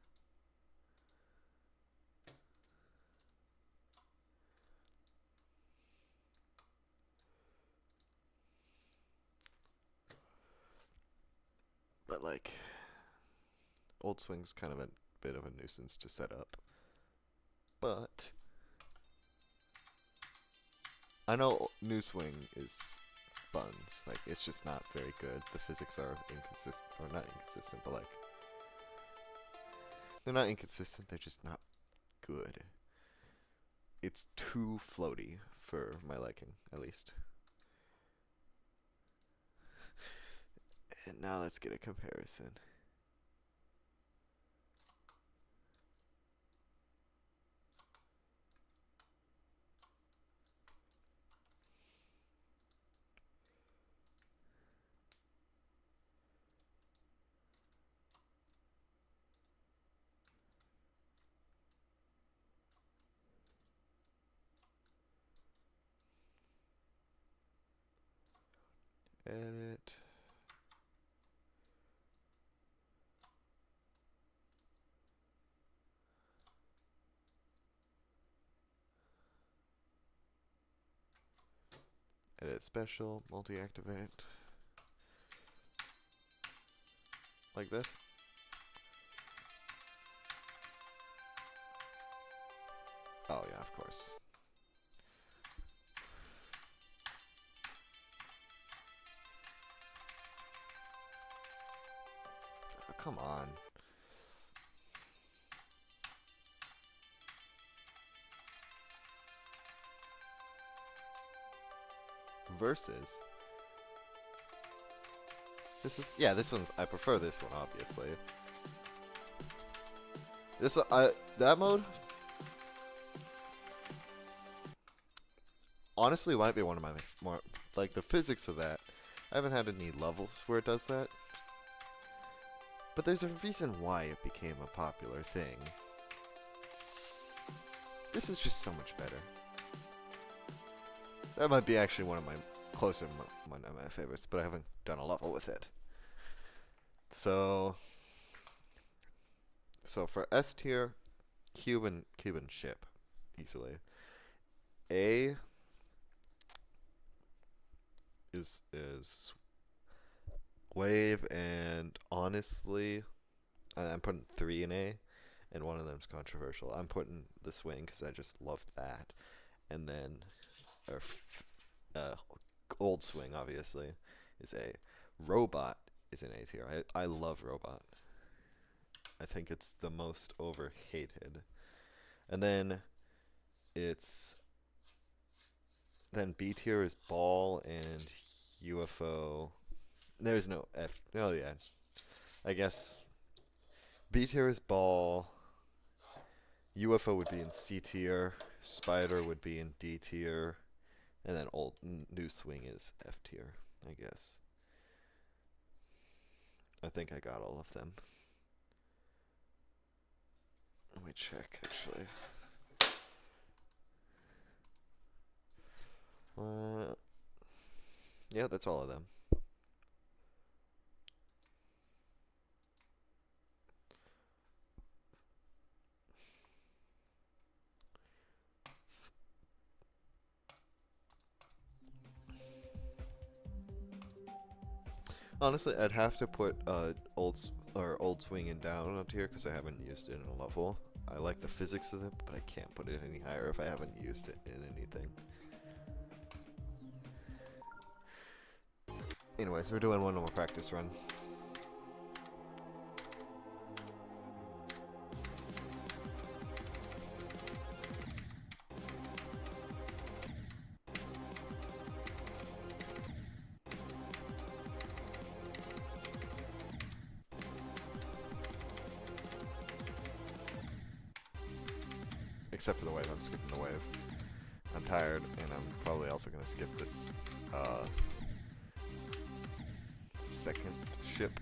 But like, Old Swing's kind of a bit of a nuisance to set up. But I know New Swing is buns. Like, it's just not very good. The physics are inconsistent, or not inconsistent, but like, they're not inconsistent, they're just not good. It's too floaty for my liking, at least. And now let's get a comparison. Edit. Edit special, multi-activate. Like this. Oh yeah, of course. Oh, come on. Versus. This one's, I prefer this one, obviously. That mode honestly might be one of my more, like, the physics of that. I haven't had any levels where it does that. But there's a reason why it became a popular thing. This is just so much better. That might be actually one of my one of my favorites, but I haven't done a level with it. So for S tier, Cuban ship, easily. A, is wave, and honestly, I'm putting 3 in A, and one of them's controversial. I'm putting the swing because I just love that, and then or uh, old swing obviously is A. Robot is an A tier. I love Robot. I think it's the most overhated. And then it's then B tier is Ball and UFO. There's no F. Oh yeah, I guess B tier is Ball. UFO would be in C tier. Spider would be in D tier, and then new swing is F tier. I guess. I think I got all of them. Let me check actually. Yeah, that's all of them. Honestly, I'd have to put old swing and down up here because I haven't used it in a level. I like the physics of it, but I can't put it any higher if I haven't used it in anything. Anyways, we're doing one more practice run. Except for the wave, I'm skipping the wave. I'm tired, and I'm probably also going to skip this second ship.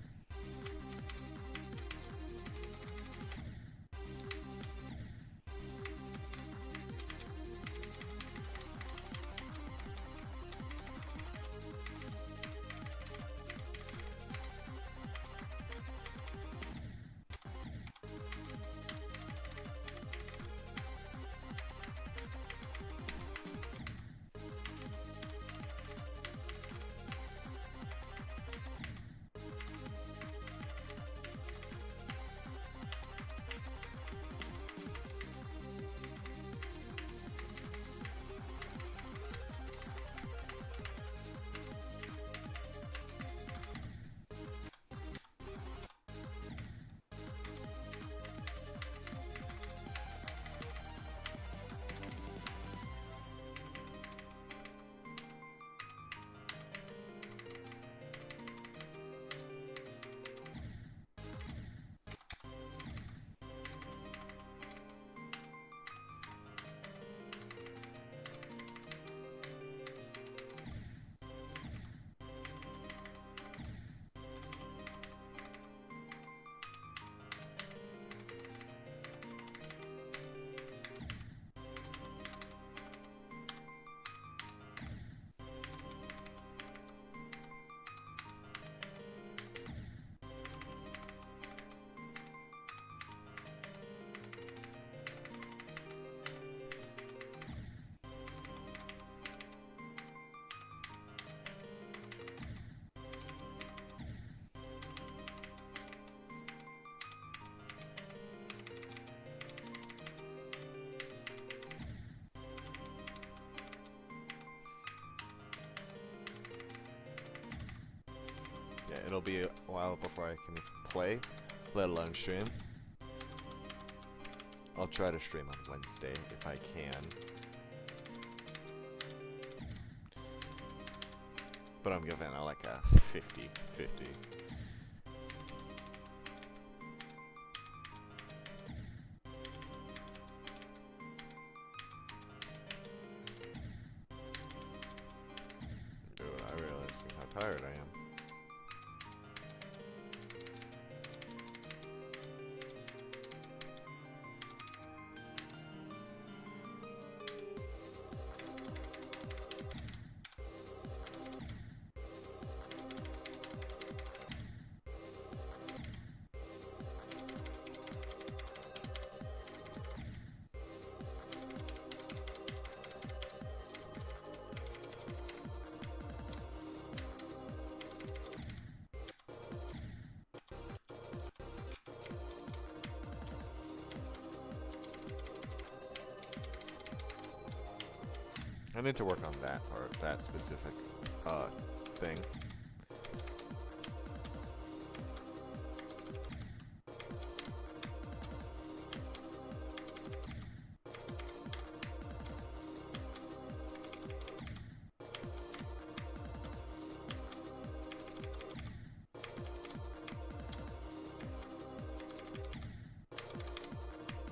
Yeah, it'll be a while before I can play, let alone stream. I'll try to stream on Wednesday if I can. But I'm giving it like a 50-50. Dude, I realize how tired I am. I need to work on that part, that specific thing.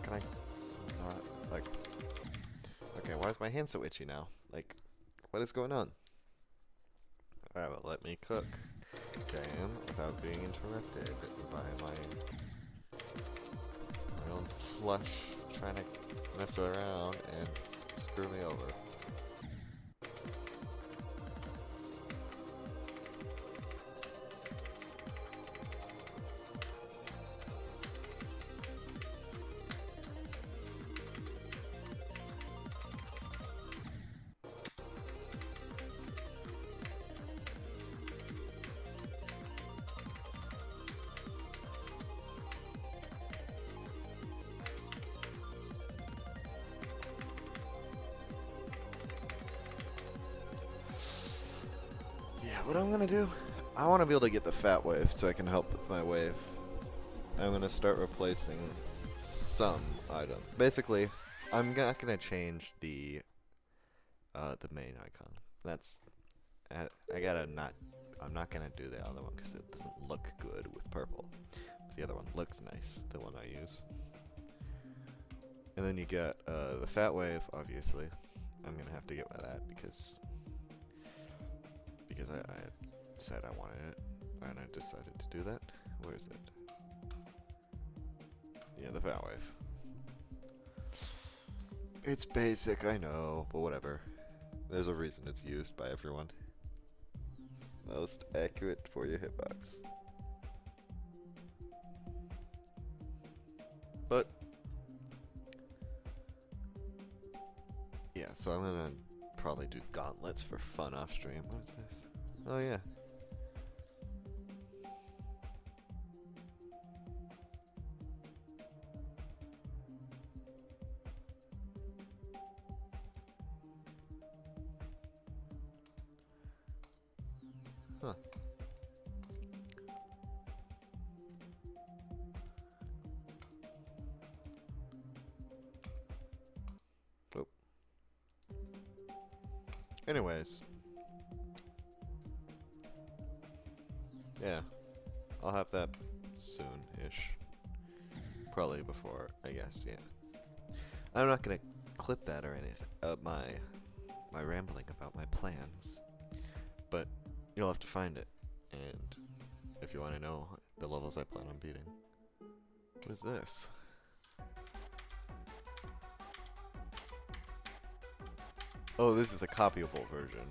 Can I not, like, okay, why is my hand so itchy now? Like, what is going on? Alright, well, let me cook. Again, without being interrupted by my own flesh trying to mess around and screw me over. What I'm gonna do, I want to be able to get the fat wave so I can help with my wave. I'm gonna start replacing some items. Basically, I'm not gonna change the main icon. That's I gotta not. I'm not gonna do the other one because it doesn't look good with purple. But the other one looks nice, the one I use. And then you get the fat wave. Obviously, I'm gonna have to get by that because I said I wanted it, and I decided to do that. Where is it? Yeah, the fat wave. It's basic, I know, but whatever. There's a reason it's used by everyone. Most accurate for your hitbox. But yeah, so I'm gonna probably do gauntlets for fun off stream. What is this? Oh yeah. Huh. Oh. Anyways. Yeah. I'll have that soon-ish. Probably before, I guess, yeah. I'm not gonna clip that or anything. My rambling about my plans. But you'll have to find it. And if you want to know the levels I plan on beating. What is this? Oh, this is the copyable version.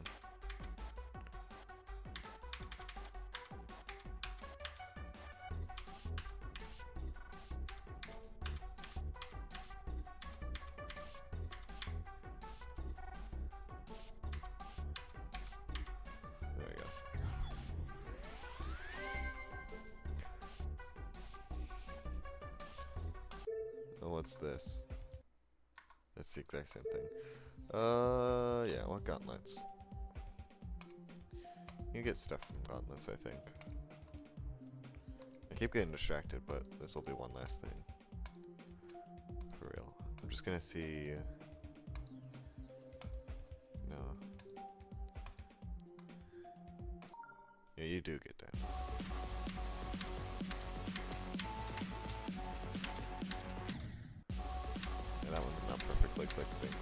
There we go. Oh, what's this? That's the exact same thing. Yeah, what gauntlets? You get stuff from gauntlets, I think. I keep getting distracted, but this will be one last thing. For real. I'm just gonna see... No. Yeah, you do get down. Yeah, that one's not perfectly click-sync.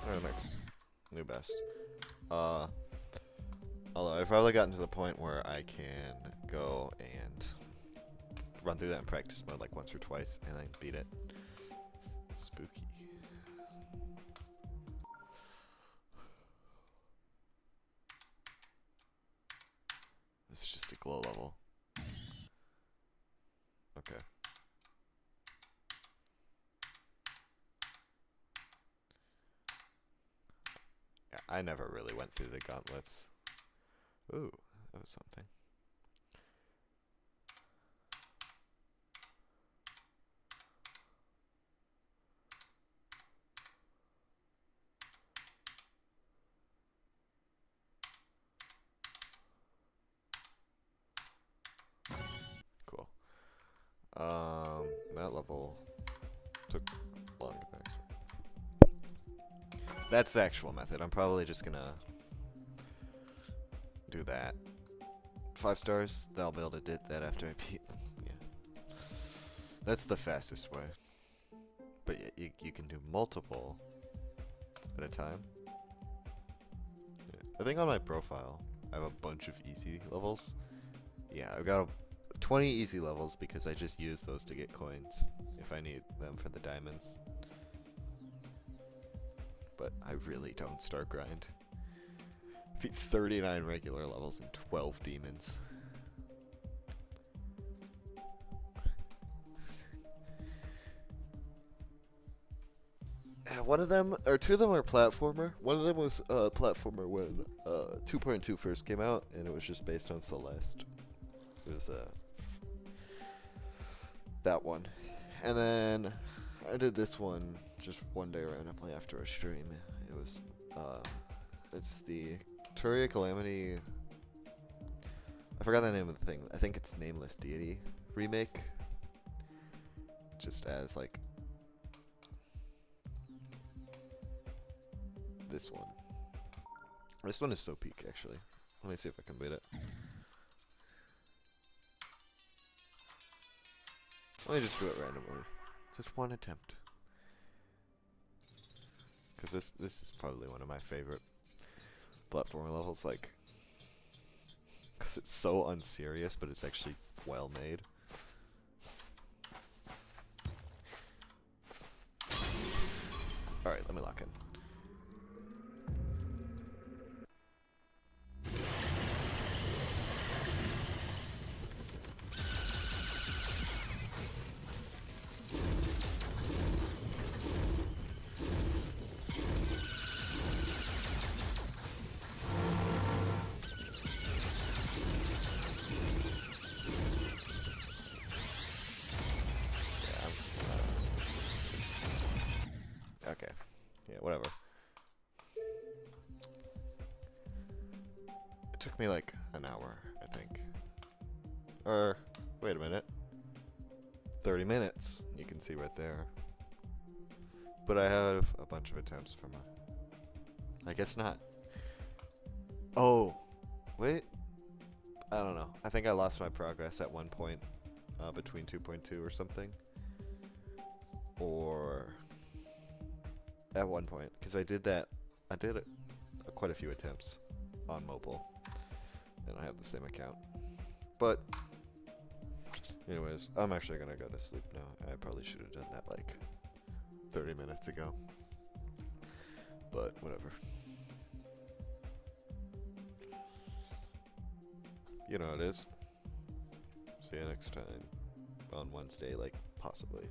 Oh, next. New best. Although I've probably gotten to the point where I can go and run through that in practice mode like once or twice and then beat it. Spooky. I never really went through the gauntlets. Ooh, that was something. Cool. That level took longer than I expected. That's the actual method. I'm probably just gonna do that. 5 stars, then I'll be able to do that after I beat them. Yeah. That's the fastest way. But you can do multiple at a time. Yeah. I think on my profile, I have a bunch of easy levels. Yeah, I've got 20 easy levels because I just use those to get coins if I need them for the diamonds. But I really don't start grind. Beat 39 regular levels and 12 demons. One of them, or 2 of them are platformer. One of them was platformer when 2.2 first came out, and it was just based on Celeste. It was that one. And then I did this one just one day randomly after a stream. It was, it's the Turia Calamity. I forgot the name of the thing. I think it's Nameless Deity remake. Just as like this one. This one is so peak actually. Let me see if I can beat it. Let me just do it randomly. Just one attempt. Because this is probably one of my favorite platformer levels, like, because it's so unserious, but it's actually well made. Alright, let me lock in. Okay. Yeah, whatever. It took me like an hour, I think. Or, wait a minute. 30 minutes. You can see right there. But I have a bunch of attempts from I guess not. Oh, wait. I don't know. I think I lost my progress at one point between 2.2 or something. Or at one point, because I did it quite a few attempts on mobile, and I have the same account. But anyways, I'm actually gonna go to sleep now. I probably should have done that like 30 minutes ago, but whatever. You know how it is. See you next time on Wednesday, like possibly.